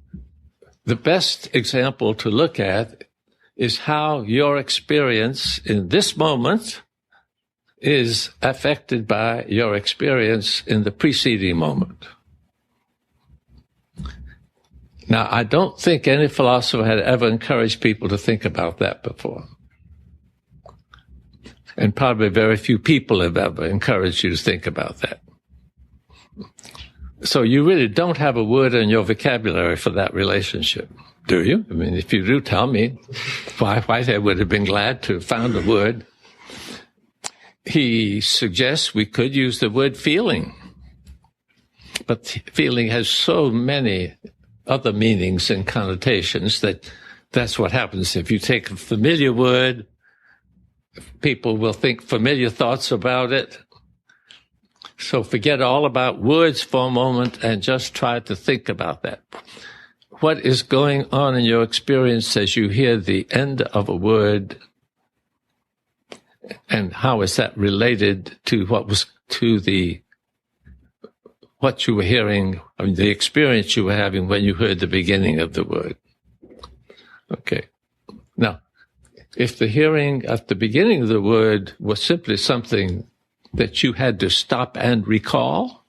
the best example to look at is how your experience in this moment is affected by your experience in the preceding moment. Now, I don't think any philosopher had ever encouraged people to think about that before. And probably very few people have ever encouraged you to think about that. So you really don't have a word in your vocabulary for that relationship, do you? I mean, if you do, tell me. Whitehead would have been glad to have found a word. He suggests we could use the word feeling. But feeling has so many other meanings and connotations that's what happens. If you take a familiar word, people will think familiar thoughts about it. So forget all about words for a moment and just try to think about that. What is going on in your experience as you hear the end of a word, and how is that related to what you were hearing, the experience you were having when you heard the beginning of the word? Okay. Now, if the hearing at the beginning of the word was simply something that you had to stop and recall,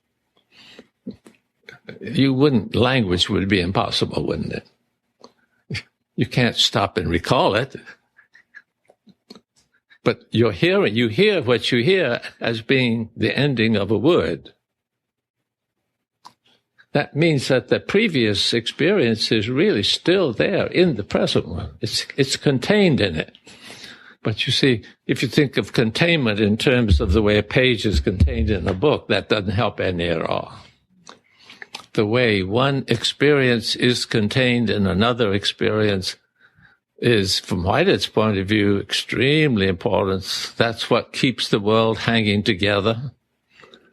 language would be impossible, wouldn't it? You can't stop and recall it. But you hear what you hear as being the ending of a word. That means that the previous experience is really still there in the present one. It's contained in it. But you see, if you think of containment in terms of the way a page is contained in a book, that doesn't help any at all. The way one experience is contained in another experience is, from Whitehead's point of view, extremely important. That's what keeps the world hanging together.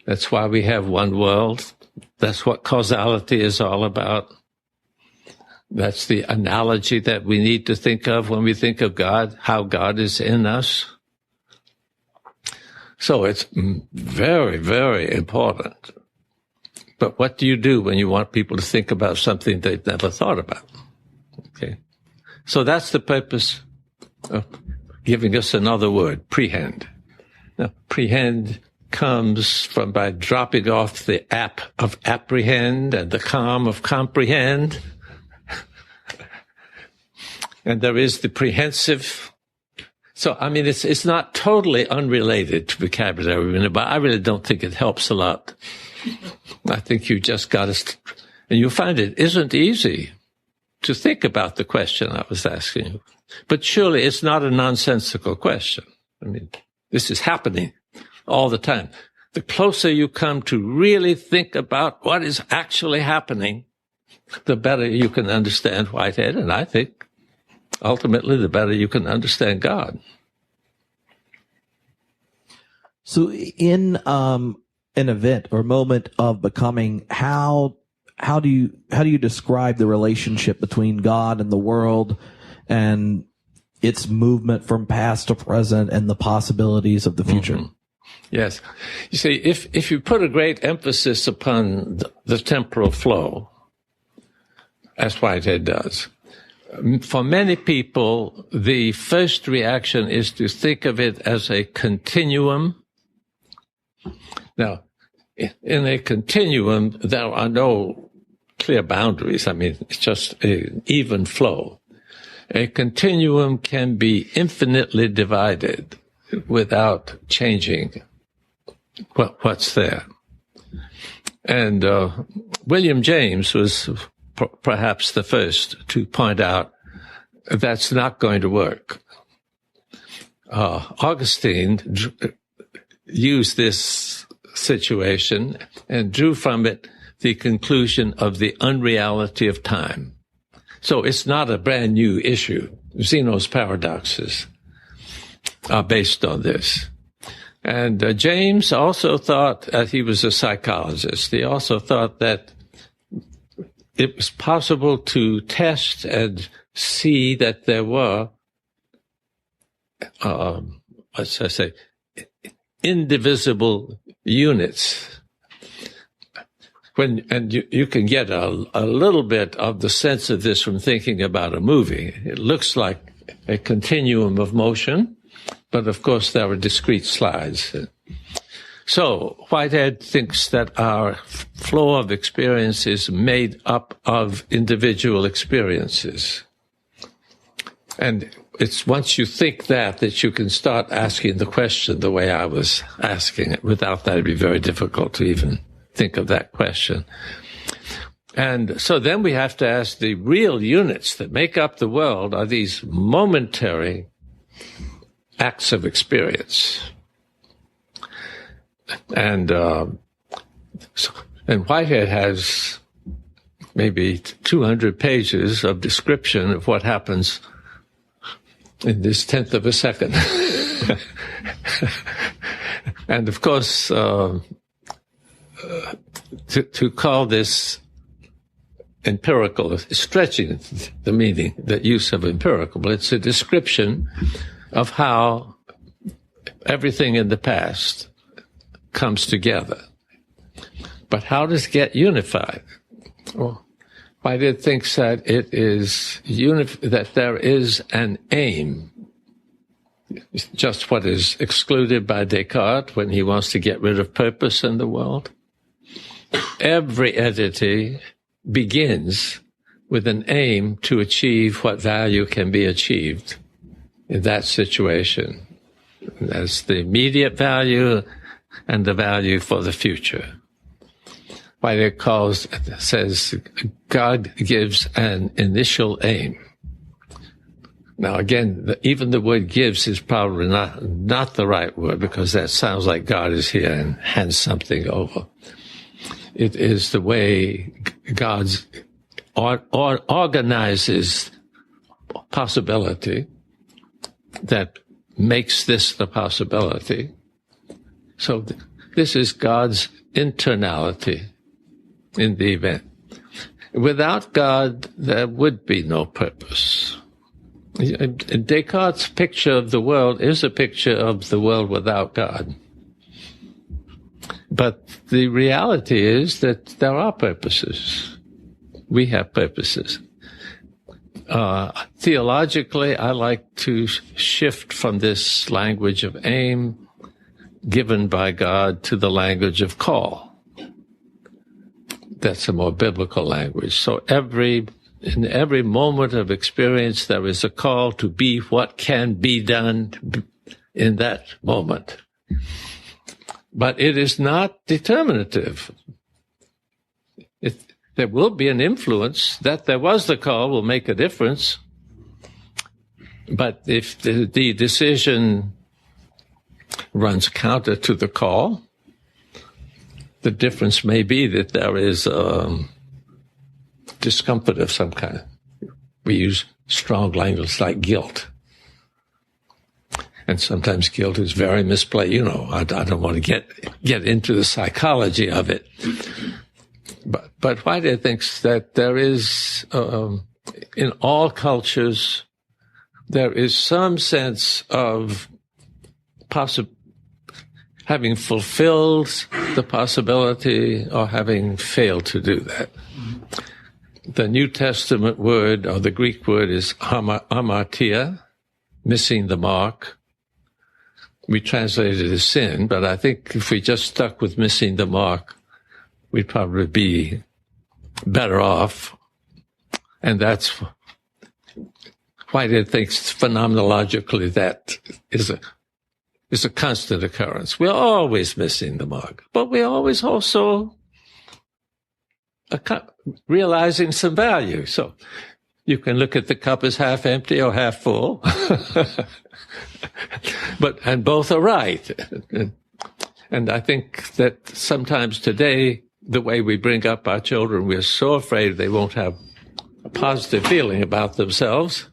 That's why we have one world. That's what causality is all about. That's the analogy that we need to think of when we think of God, how God is in us. So it's very, very important. But what do you do when you want people to think about something they've never thought about? Okay. So that's the purpose of giving us another word, prehend. Now, prehend comes from by dropping off the ap of apprehend and the com of comprehend. And there is the prehensive. So, I mean, it's not totally unrelated to vocabulary, but I really don't think it helps a lot. I think you just got to, and you'll find it isn't easy to think about the question I was asking you. But surely it's not a nonsensical question. I mean, this is happening all the time. The closer you come to really think about what is actually happening, the better you can understand Whitehead, and I think ultimately the better you can understand God. So in an event or moment of becoming, how do you describe the relationship between God and the world and its movement from past to present and the possibilities of the future? Mm-hmm. Yes. You see, if you put a great emphasis upon the temporal flow, as Whitehead does, for many people, the first reaction is to think of it as a continuum. Now, in a continuum, there are no clear boundaries. I mean, it's just an even flow. A continuum can be infinitely divided without changing what's there. And William James was perhaps the first to point out that's not going to work. Augustine used this situation and drew from it the conclusion of the unreality of time. So it's not a brand new issue. Zeno's paradoxes are based on this. And James also thought that he was a psychologist. He also thought that it was possible to test and see that there were, indivisible units. And you can get a little bit of the sense of this from thinking about a movie. It looks like a continuum of motion, but of course there are discrete slides. So Whitehead thinks that our flow of experience is made up of individual experiences. And it's once you think that you can start asking the question the way I was asking it. Without that, it'd be very difficult to even think of that question. And so then we have to ask, the real units that make up the world are these momentary acts of experience. And Whitehead has maybe 200 pages of description of what happens in this 1/10 of a second. And of course, to call this empirical is stretching the meaning, the use of empirical, but it's a description of how everything in the past comes together. But how does it get unified? Well, Whitehead thinks that it is that there is an aim, just what is excluded by Descartes when he wants to get rid of purpose in the world. Every entity begins with an aim to achieve what value can be achieved in that situation. That's the immediate value and the value for the future. Whitehead says God gives an initial aim. Now, again, even the word gives is probably not the right word, because that sounds like God is here and hands something over. It is the way God organizes possibility that makes this the possibility. So this is God's internality in the event. Without God, there would be no purpose. Descartes' picture of the world is a picture of the world without God. But the reality is that there are purposes. We have purposes. Theologically, I like to shift from this language of aim given by God to the language of call. That's a more biblical language. So in every moment of experience, there is a call to be what can be done in that moment. But it is not determinative. There will be an influence. That there was the call will make a difference. But if the decision runs counter to the call, the difference may be that there is discomfort of some kind. We use strong language like guilt. And sometimes guilt is very misplaced. I don't want to get into the psychology of it. But Whitehead thinks that there is, in all cultures, there is some sense of having fulfilled the possibility or having failed to do that. The New Testament word, or the Greek word, is hamartia, missing the mark. We translate it as sin, but I think if we just stuck with missing the mark, we'd probably be better off. And that's Whitehead thinks phenomenologically that is a constant occurrence. We're always missing the mark, but we're always also realizing some value. So you can look at the cup as half empty or half full, and both are right. And I think that sometimes today, the way we bring up our children, we're so afraid they won't have a positive feeling about themselves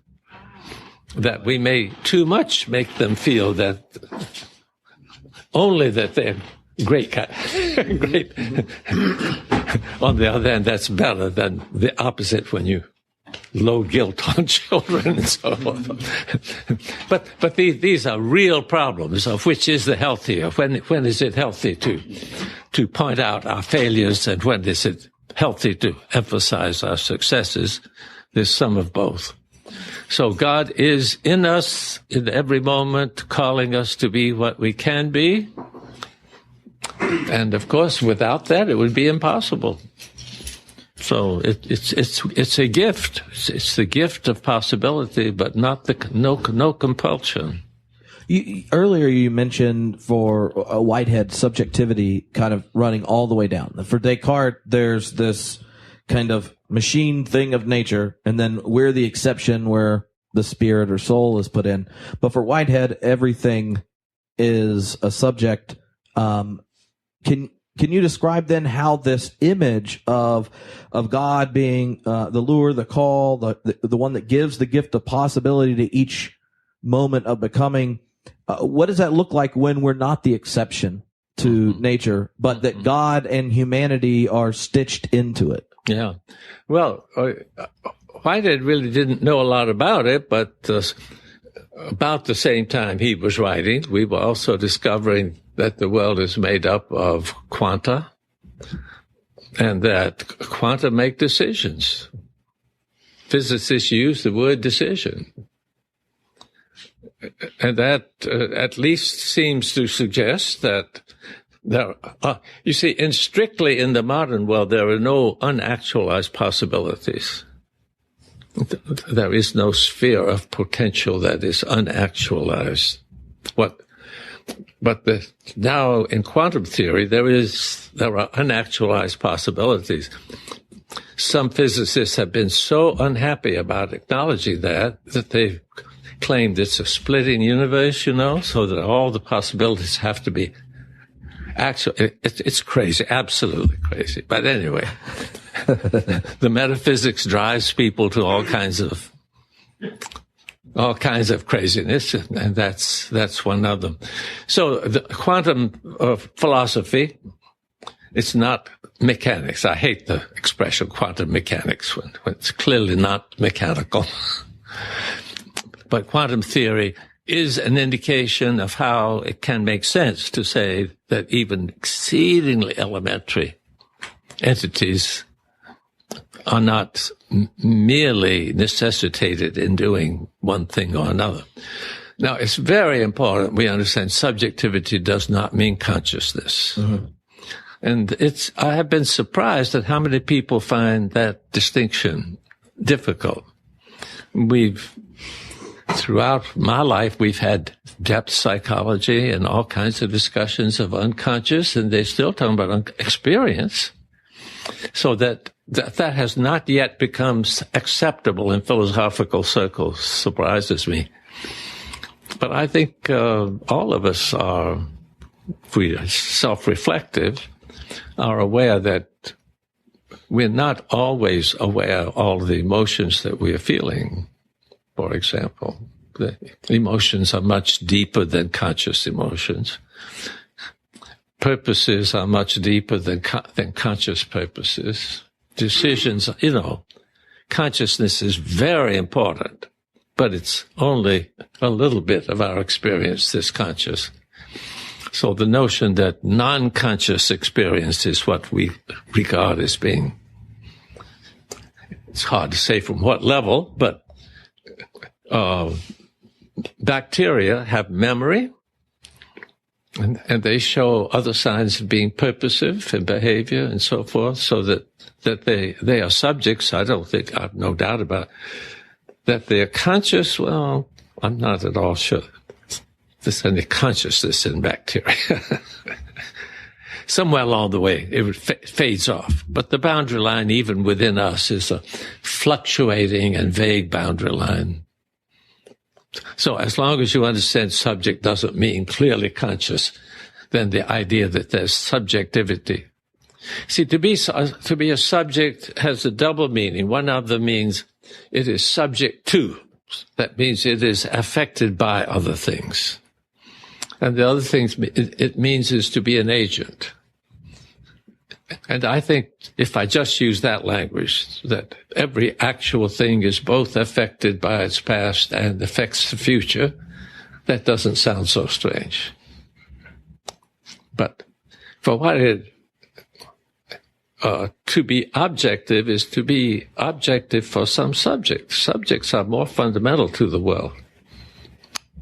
that we may too much make them feel that only that they're great. Great. On the other hand, that's better than the opposite when you load guilt on children and so on. But these are real problems of which is the healthier. When is it healthy to point out our failures, and when is it healthy to emphasize our successes? There's some of both. So God is in us in every moment, calling us to be what we can be. And of course, without that, it would be impossible. So it's a gift. It's the gift of possibility, but not no compulsion. Earlier you mentioned for Whitehead subjectivity kind of running all the way down. For Descartes, there's this kind of machine thing of nature, and then we're the exception where the spirit or soul is put in. But for Whitehead, everything is a subject. Can you describe then how this image of God being the lure, the call, the one that gives the gift of possibility to each moment of becoming, what does that look like when we're not the exception to nature, but that God and humanity are stitched into it? Yeah. Well, Whitehead really didn't know a lot about it, but about the same time he was writing, we were also discovering that the world is made up of quanta, and that quanta make decisions. Physicists use the word decision. And that at least seems to suggest that you see, strictly in the modern world, there are no unactualized possibilities. There is no sphere of potential that is unactualized. What But now in quantum theory, there are unactualized possibilities. Some physicists have been so unhappy about acknowledging that they've claimed it's a splitting universe, so that all the possibilities have to be actual. It's crazy, absolutely crazy. But anyway, the metaphysics drives people to all kinds of craziness, and that's one of them. So the quantum philosophy, it's not mechanics. I hate the expression quantum mechanics when it's clearly not mechanical. But quantum theory is an indication of how it can make sense to say that even exceedingly elementary entities are not merely necessitated in doing one thing or another. Now, it's very important we understand subjectivity does not mean consciousness. Mm-hmm. And I have been surprised at how many people find that distinction difficult. Throughout my life, we've had depth psychology and all kinds of discussions of unconscious, and they're still talking about experience. So that has not yet become acceptable in philosophical circles. Surprises me. But I think all of us are, if we are self-reflective, are aware that we're not always aware of all the emotions that we are feeling. For example, the emotions are much deeper than conscious emotions. Purposes are much deeper than conscious purposes. Decisions, consciousness is very important, but it's only a little bit of our experience that's conscious. So the notion that non-conscious experience is what we regard as being, it's hard to say from what level, but bacteria have memory, and they show other signs of being purposive in behavior and so forth, so that they are subjects. I have no doubt about it. That they are conscious. Well, I'm not at all sure there's any consciousness in bacteria. Somewhere along the way, it fades off. But the boundary line, even within us, is a fluctuating and vague boundary line. So as long as you understand subject doesn't mean clearly conscious, then the idea that there's subjectivity. See, to be a subject has a double meaning. One of them means it is subject to. That means it is affected by other things. And the other thing it means is to be an agent. And I think if I just use that language, that every actual thing is both affected by its past and affects the future, that doesn't sound so strange. But for what to be objective is to be objective for some subjects. Subjects are more fundamental to the world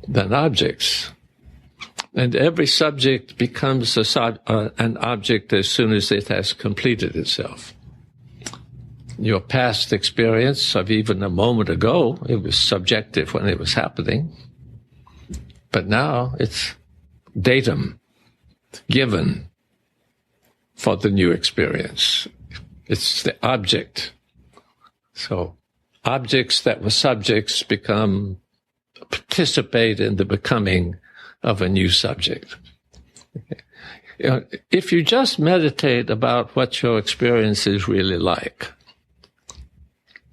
than objects. And every subject becomes an object as soon as it has completed itself. Your past experience of even a moment ago, it was subjective when it was happening. But now it's datum given for the new experience. It's the object. So objects that were subjects participate in the becoming of a new subject. If you just meditate about what your experience is really like,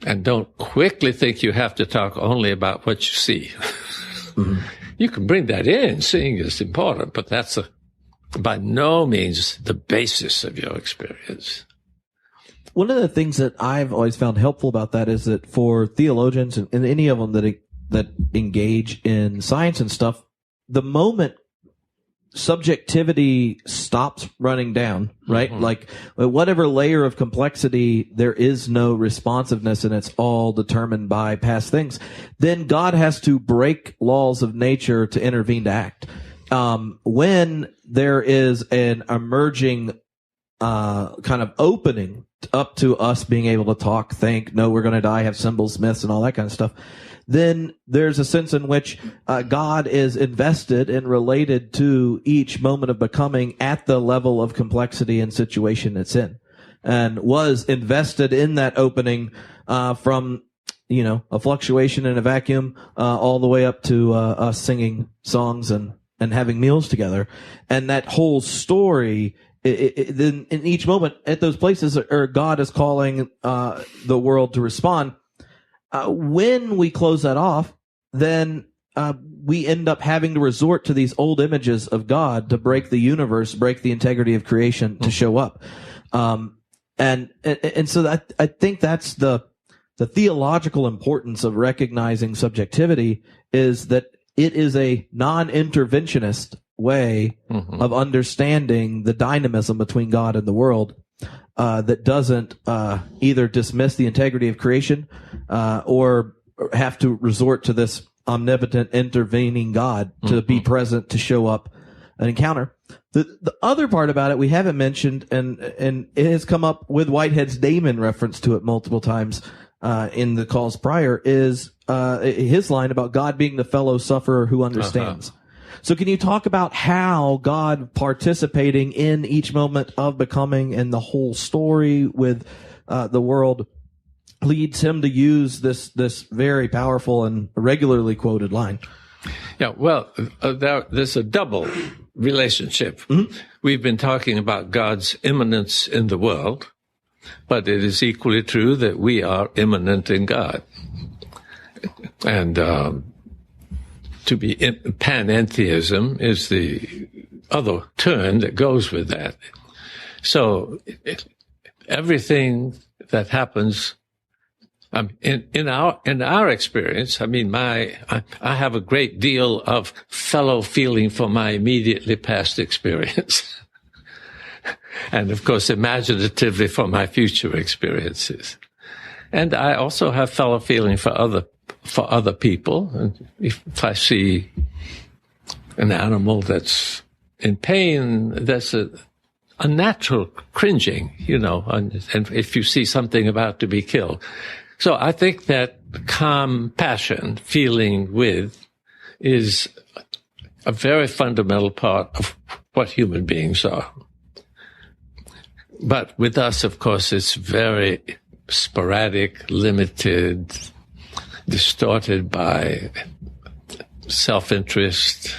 and don't quickly think you have to talk only about what you see, mm-hmm. You can bring that in. Seeing is important, but that's by no means the basis of your experience. One of the things that I've always found helpful about that is that for theologians and any of them that engage in science and stuff, the moment subjectivity stops running down, right? Mm-hmm. Like whatever layer of complexity, there is no responsiveness and it's all determined by past things. Then God has to break laws of nature to intervene to act. When there is an emerging kind of opening up to us being able to talk, think, know we're going to die, have symbols, myths, and all that kind of stuff, then there's a sense in which God is invested and related to each moment of becoming at the level of complexity and situation it's in, and was invested in that opening from a fluctuation in a vacuum all the way up to us singing songs and having meals together. And that whole story, then in each moment at those places, God is calling the world to respond. When we close that off, then we end up having to resort to these old images of God to break the universe, break the integrity of creation to show up. And so I think that's the theological importance of recognizing subjectivity, is that it is a non-interventionist way of understanding the dynamism between God and the world, that doesn't either dismiss the integrity of creation or have to resort to this omnipotent intervening God to be present, to show up an encounter. The other part about it we haven't mentioned, and it has come up with Whitehead's Damon reference to it multiple times in the calls prior, is his line about God being the fellow sufferer who understands. So can you talk about how God participating in each moment of becoming and the whole story with the world leads him to use this very powerful and regularly quoted line? Yeah, well, there's a double relationship. We've been talking about God's immanence in the world, but it is equally true that we are immanent in God. And to be panentheism is the other turn that goes with that. So everything that happens in our experience, I mean, I have a great deal of fellow feeling for my immediately past experience. And of course, imaginatively for my future experiences. And I also have fellow feeling for other people. And if I see an animal that's in pain, that's a natural cringing, and if you see something about to be killed. So I think that calm passion, feeling with, is a very fundamental part of what human beings are. But with us, of course, it's very sporadic, limited, distorted by self-interest.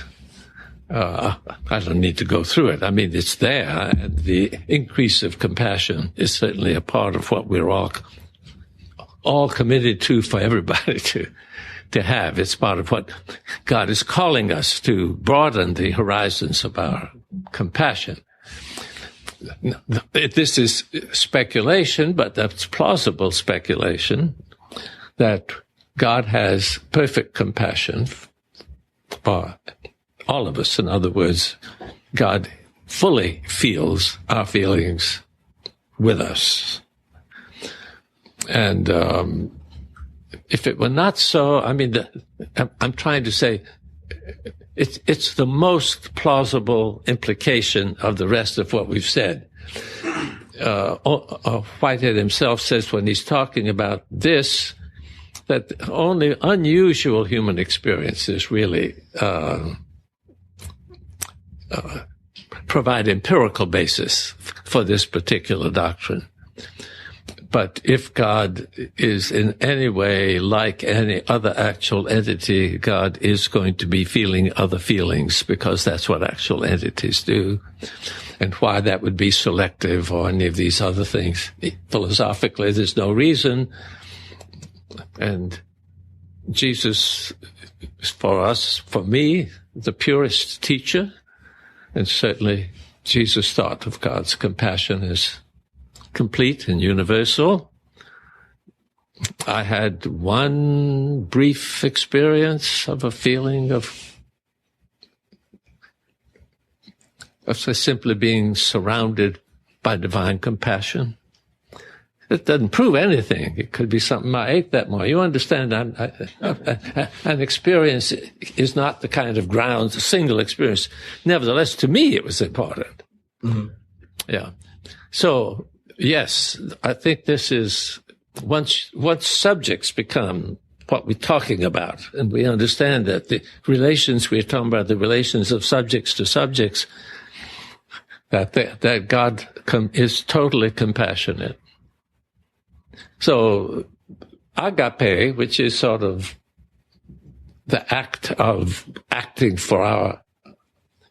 I don't need to go through it. I mean, it's there. The increase of compassion is certainly a part of what we're all committed to, for everybody to have. It's part of what God is calling us to, broaden the horizons of our compassion. This is speculation, but that's plausible speculation, that God has perfect compassion for all of us. In other words, God fully feels our feelings with us. And if it were not so, I mean, I'm trying to say it's the most plausible implication of the rest of what we've said. Whitehead himself says when he's talking about this, that only unusual human experiences really provide empirical basis for this particular doctrine. But if God is in any way like any other actual entity, God is going to be feeling other feelings, because that's what actual entities do. And why that would be selective or any of these other things, philosophically, there's no reason. And Jesus is for us, for me, the purest teacher. And certainly Jesus thought of God's compassion as complete and universal. I had one brief experience of a feeling of simply being surrounded by divine compassion. It doesn't prove anything. It could be something I ate that morning. You understand, an experience is not the kind of grounds, a single experience. Nevertheless, to me, it was important. Mm-hmm. Yeah. So, yes, I think this is, once subjects become what we're talking about. And we understand that the relations we're talking about, the relations of subjects to subjects, that God is totally compassionate. So agape, which is sort of the act of acting for our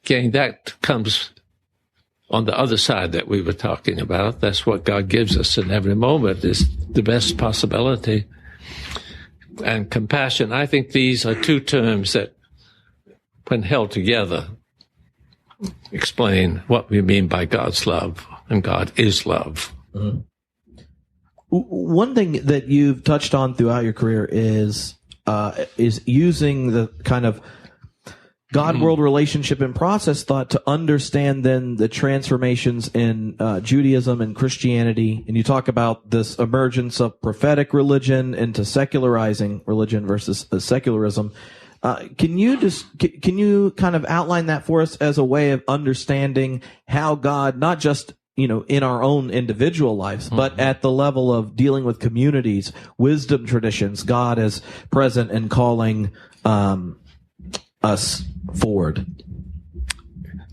gain, that comes on the other side that we were talking about. That's what God gives us in every moment, is the best possibility. And compassion, I think these are two terms that, when held together, explain what we mean by God's love, and God is love. Mm-hmm. One thing that you've touched on throughout your career is using the kind of God-world relationship and process thought to understand then the transformations in Judaism and Christianity. And you talk about this emergence of prophetic religion into secularizing religion versus secularism. Can you kind of outline that for us as a way of understanding how God, not just, in our own individual lives, but at the level of dealing with communities, wisdom traditions, God is present and calling us forward?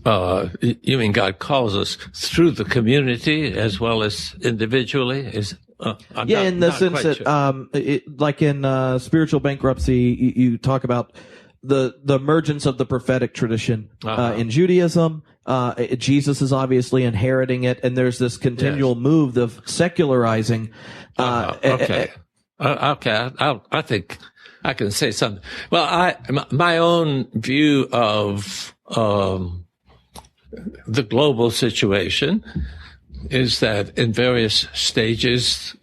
You mean God calls us through the community as well as individually? In the sense that, like in spiritual bankruptcy, you talk about the emergence of the prophetic tradition in Judaism. Jesus is obviously inheriting it, and there's this continual move of secularizing. Okay. I think I can say something. Well, my own view of the global situation is that in various stages,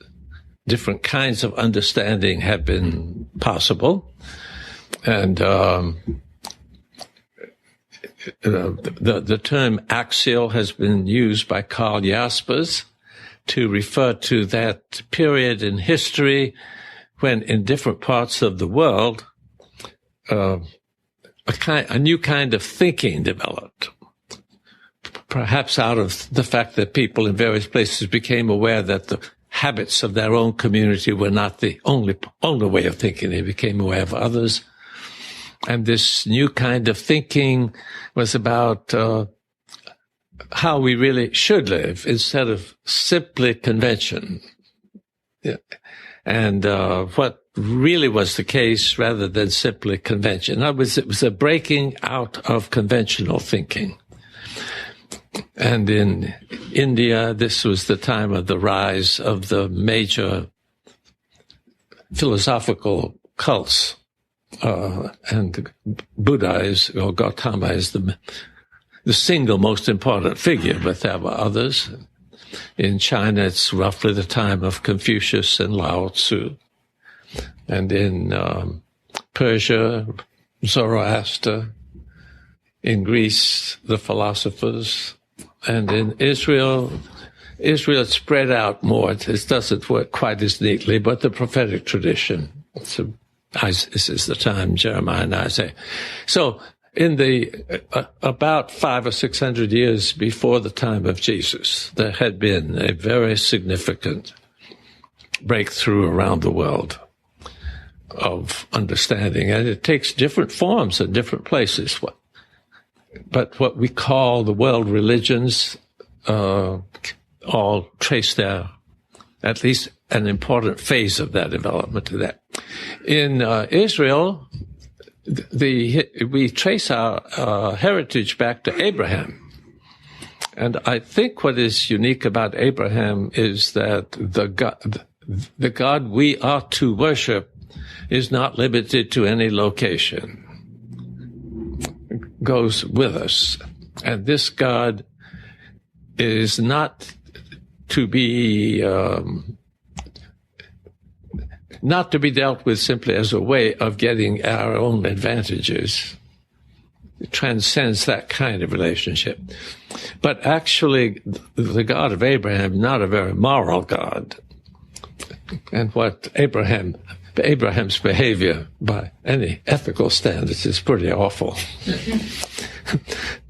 different kinds of understanding have been possible. And the term axial has been used by Karl Jaspers to refer to that period in history when in different parts of the world, a new kind of thinking developed. Perhaps out of the fact that people in various places became aware that the habits of their own community were not the only way of thinking. They became aware of others. And this new kind of thinking was about how we really should live instead of simply convention. Yeah. And what really was the case rather than simply convention. In other words, it was a breaking out of conventional thinking. And in India, this was the time of the rise of the major philosophical cults. And Buddha or Gautama is the single most important figure, but there were others. In China, it's roughly the time of Confucius and Lao Tzu. And in Persia, Zoroaster. In Greece, the philosophers. And in Israel spread out more. It doesn't work quite as neatly, but the prophetic tradition. This is the time, Jeremiah and Isaiah. So in the about 500 or 600 years before the time of Jesus, there had been a very significant breakthrough around the world of understanding, and it takes different forms in different places. But what we call the world religions all trace their, at least an important phase of that development to that. In Israel, we trace our heritage back to Abraham. And I think what is unique about Abraham is that the God we are to worship is not limited to any location. It goes with us. And this God is not to be dealt with simply as a way of getting our own advantages. It transcends that kind of relationship. But actually, the God of Abraham, not a very moral God. And what Abraham's behavior by any ethical standards is pretty awful.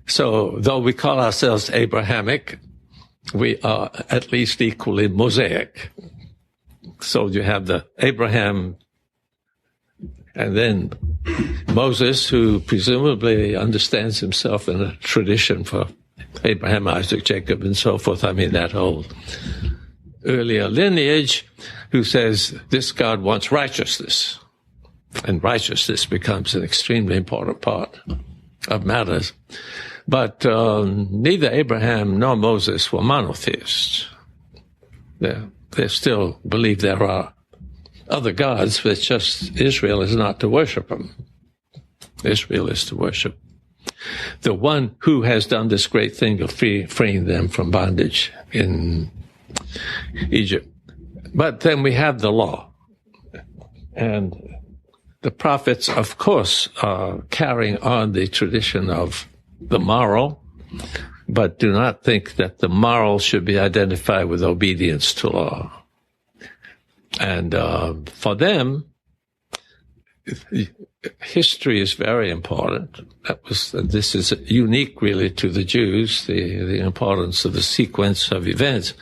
So, though we call ourselves Abrahamic, we are at least equally Mosaic. So you have the Abraham And then Moses, who presumably understands himself in a tradition for Abraham, Isaac, Jacob, and so forth. I mean, that whole earlier lineage, who says this God wants righteousness. And righteousness becomes an extremely important part of matters. But neither Abraham nor Moses were monotheists. They still believe there are other gods, but just Israel is not to worship them. Israel is to worship the one who has done this great thing of freeing them from bondage in Egypt. But then we have the law. And the prophets, of course, are carrying on the tradition of the moral, but do not think that the moral should be identified with obedience to law. And for them, history is very important. This is unique, really, to the Jews, the importance of the sequence of events.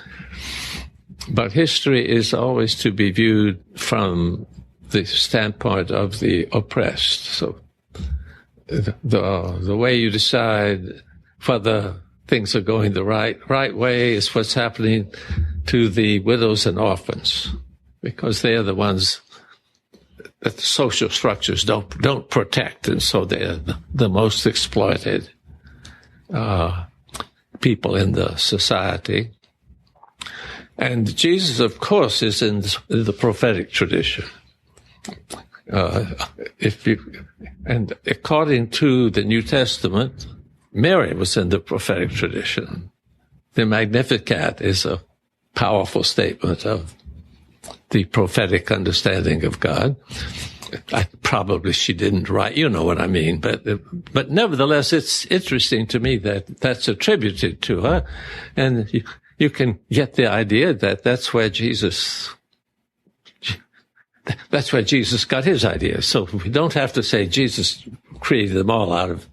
But history is always to be viewed from the standpoint of the oppressed. So the way you decide whether things are going the right way is what's happening to the widows and orphans, because they are the ones that the social structures don't protect, and so they're the most exploited people in the society. And Jesus, of course, is in the prophetic tradition. And according to the New Testament, Mary was in the prophetic tradition. The Magnificat is a powerful statement of the prophetic understanding of God. Probably she didn't write, you know what I mean, but nevertheless, it's interesting to me that that's attributed to her, and you can get the idea that that's where Jesus got his ideas. So we don't have to say Jesus created them all out of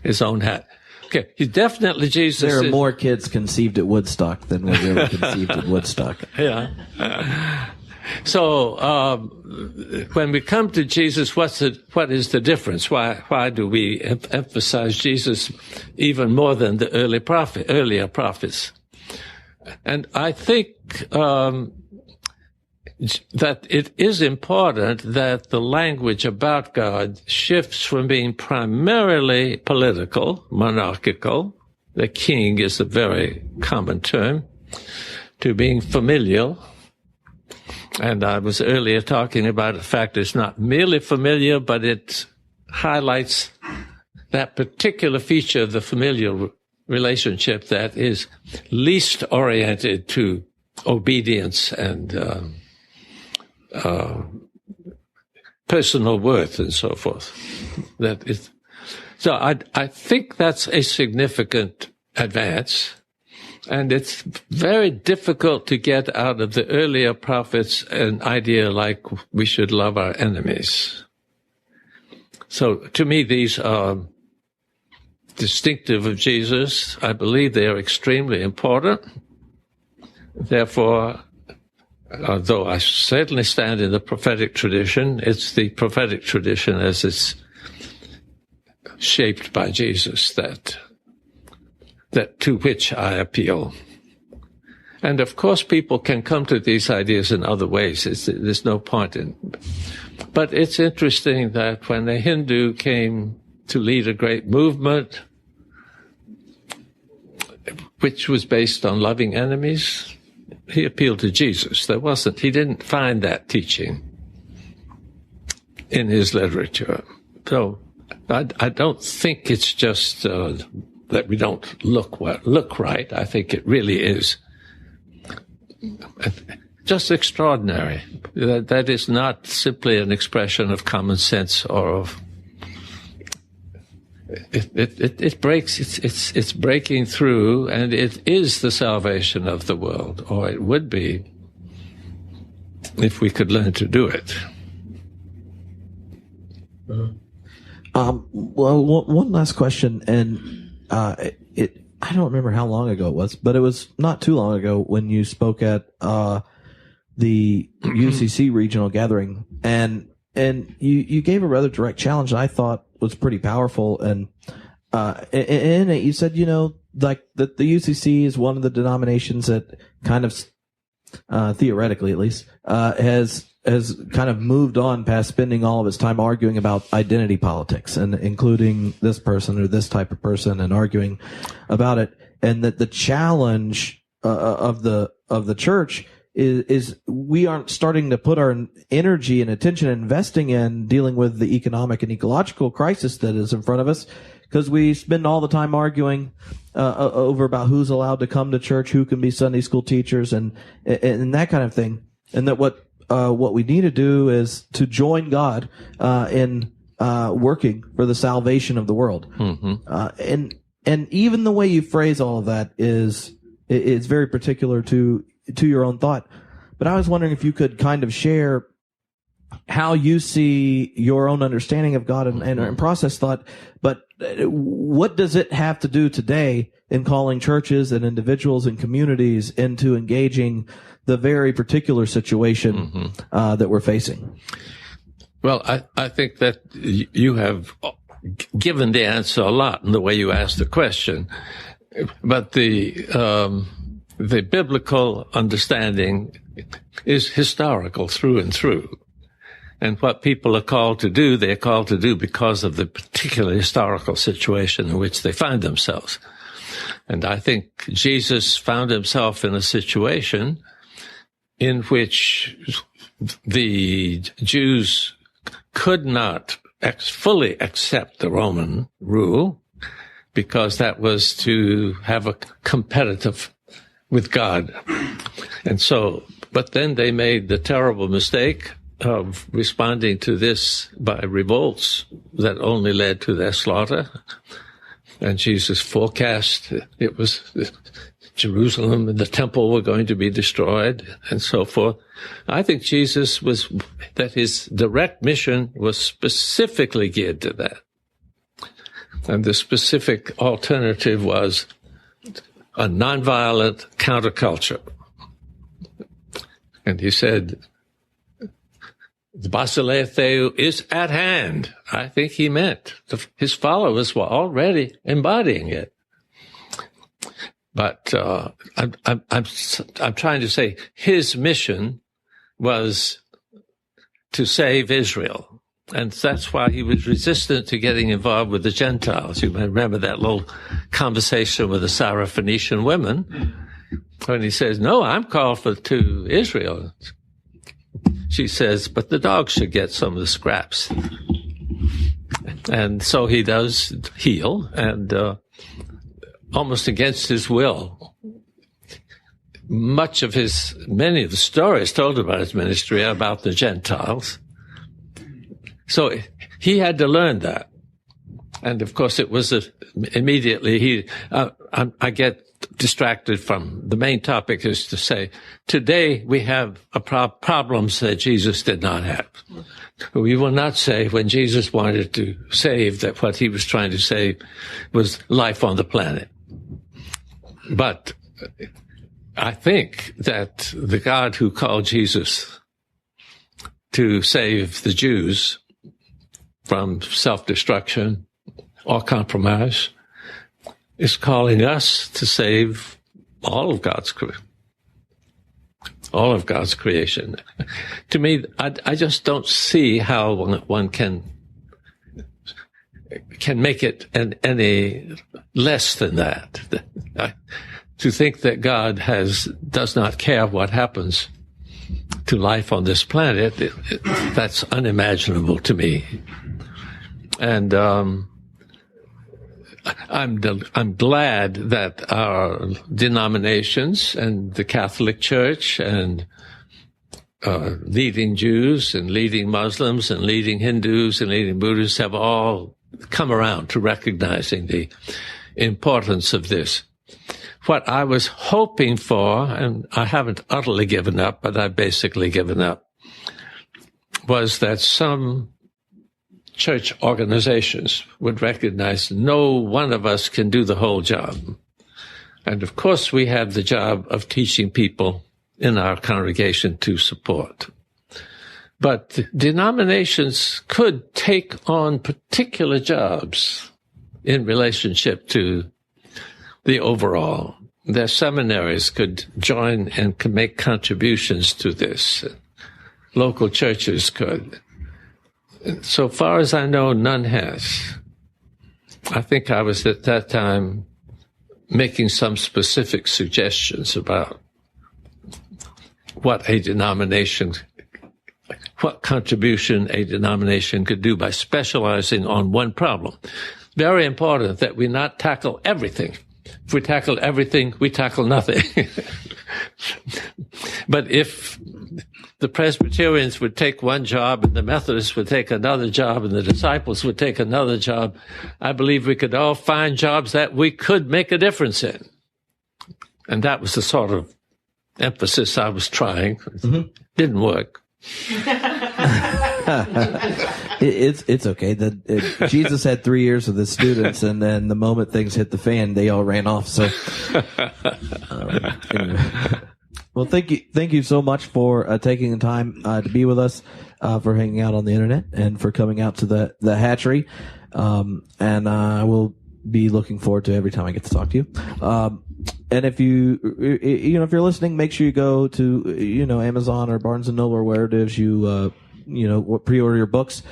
his own hat. Okay, definitely Jesus. There are more kids conceived at Woodstock than were ever conceived at Woodstock. Yeah. So when we come to Jesus, what is the difference? Why do we emphasize Jesus even more than the earlier prophets? And I think that it is important that the language about God shifts from being primarily political, monarchical, the king is a very common term, to being familial. And I was earlier talking about the fact it's not merely familiar, but it highlights that particular feature of the familial relationship that is least oriented to obedience and personal worth and so forth. So I think that's a significant advance, and it's very difficult to get out of the earlier prophets an idea like we should love our enemies. So to me, these are distinctive of Jesus. I believe they are extremely important. Therefore, although I certainly stand in the prophetic tradition, it's the prophetic tradition as it's shaped by Jesus that to which I appeal. And of course, people can come to these ideas in other ways. There's no point in. But it's interesting that when a Hindu came to lead a great movement, which was based on loving enemies, he appealed to Jesus. He didn't find that teaching in his literature. So I don't think it's just that we don't look right. I think it really is just extraordinary. That is not simply an expression of common sense or of it breaks. It's breaking through, and it is the salvation of the world, or it would be if we could learn to do it. Well, one last question, and I don't remember how long ago it was, but it was not too long ago when you spoke at the UCC regional gathering, and you gave a rather direct challenge that I thought was pretty powerful. And in it, you said, like that the UCC is one of the denominations that kind of, theoretically at least, has kind of moved on past spending all of its time arguing about identity politics and including this person or this type of person and arguing about it. And that the challenge of the church is we aren't starting to put our energy and attention investing in dealing with the economic and ecological crisis that is in front of us, because we spend all the time arguing over about who's allowed to come to church, who can be Sunday school teachers, and that kind of thing. And that what we need to do is to join God in working for the salvation of the world. Mm-hmm. And even the way you phrase all of that is very particular to your own thought. But I was wondering if you could kind of share how you see your own understanding of God and process thought. But what does it have to do today in calling churches and individuals and communities into engaging the very particular situation that we're facing? Well, I think that you have given the answer a lot in the way you asked the question. But the biblical understanding is historical through and through. And what people are called to do, they're called to do because of the particular historical situation in which they find themselves. And I think Jesus found himself in a situation in which the Jews could not fully accept the Roman rule, because that was to have a competitive with God. And so, but then they made the terrible mistake of responding to this by revolts that only led to their slaughter. And Jesus forecast it was Jerusalem and the temple were going to be destroyed and so forth. I think Jesus that his direct mission was specifically geared to that. And the specific alternative was a nonviolent counterculture. And he said, the Basileia Theou is at hand. I think he meant his followers were already embodying it. But I'm trying to say his mission was to save Israel. And that's why he was resistant to getting involved with the Gentiles. You may remember that little conversation with the Syrophoenician women when he says, no, I'm called to Israel. She says, but the dogs should get some of the scraps. And so he does heal, and almost against his will. Many of the stories told about his ministry are about the Gentiles. So he had to learn that. And of course it was immediately I get distracted from the main topic is to say, today we have problems that Jesus did not have. We will not say when Jesus wanted to save that what he was trying to save was life on the planet. But I think that the God who called Jesus to save the Jews from self-destruction or compromise is calling us to save all of God's creation. To me, I just don't see how one can make it any less than that. To think that God does not care what happens to life on this planet, that's unimaginable to me. And I'm glad that our denominations and the Catholic Church and leading Jews and leading Muslims and leading Hindus and leading Buddhists have all come around to recognizing the importance of this. What I was hoping for, and I haven't utterly given up, but I've basically given up, was that some church organizations would recognize no one of us can do the whole job. And of course, we have the job of teaching people in our congregation to support. But denominations could take on particular jobs in relationship to the overall. Their seminaries could join and could make contributions to this. Local churches could. So far as I know, none has. I think I was at that time making some specific suggestions about what contribution a denomination could do by specializing on one problem. Very important that we not tackle everything. If we tackle everything, we tackle nothing. But if the Presbyterians would take one job and the Methodists would take another job and the disciples would take another job, I believe we could all find jobs that we could make a difference in. And that was the sort of emphasis I was trying. Mm-hmm. Didn't work. It's okay. Jesus had 3 years with his students, and then the moment things hit the fan, they all ran off. So, anyway. Well, thank you so much for taking the time to be with us, for hanging out on the internet, and for coming out to the hatchery. And I will be looking forward to every time I get to talk to you. And if if you're listening, make sure you go to, Amazon or Barnes and Noble or where it is you pre-order your books,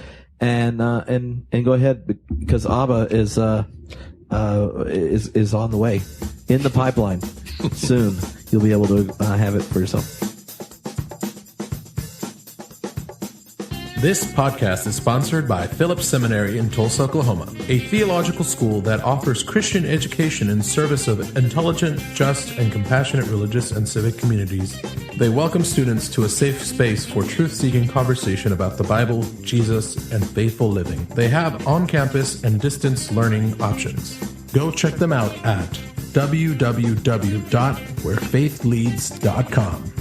and go ahead, because Abba is on the way, in the pipeline. Soon you'll be able to have it for yourself. This podcast is sponsored by Phillips Seminary in Tulsa, Oklahoma, a theological school that offers Christian education in service of intelligent, just, and compassionate religious and civic communities. They welcome students to a safe space for truth-seeking conversation about the Bible, Jesus, and faithful living. They have on-campus and distance learning options. Go check them out at www.wherefaithleads.com.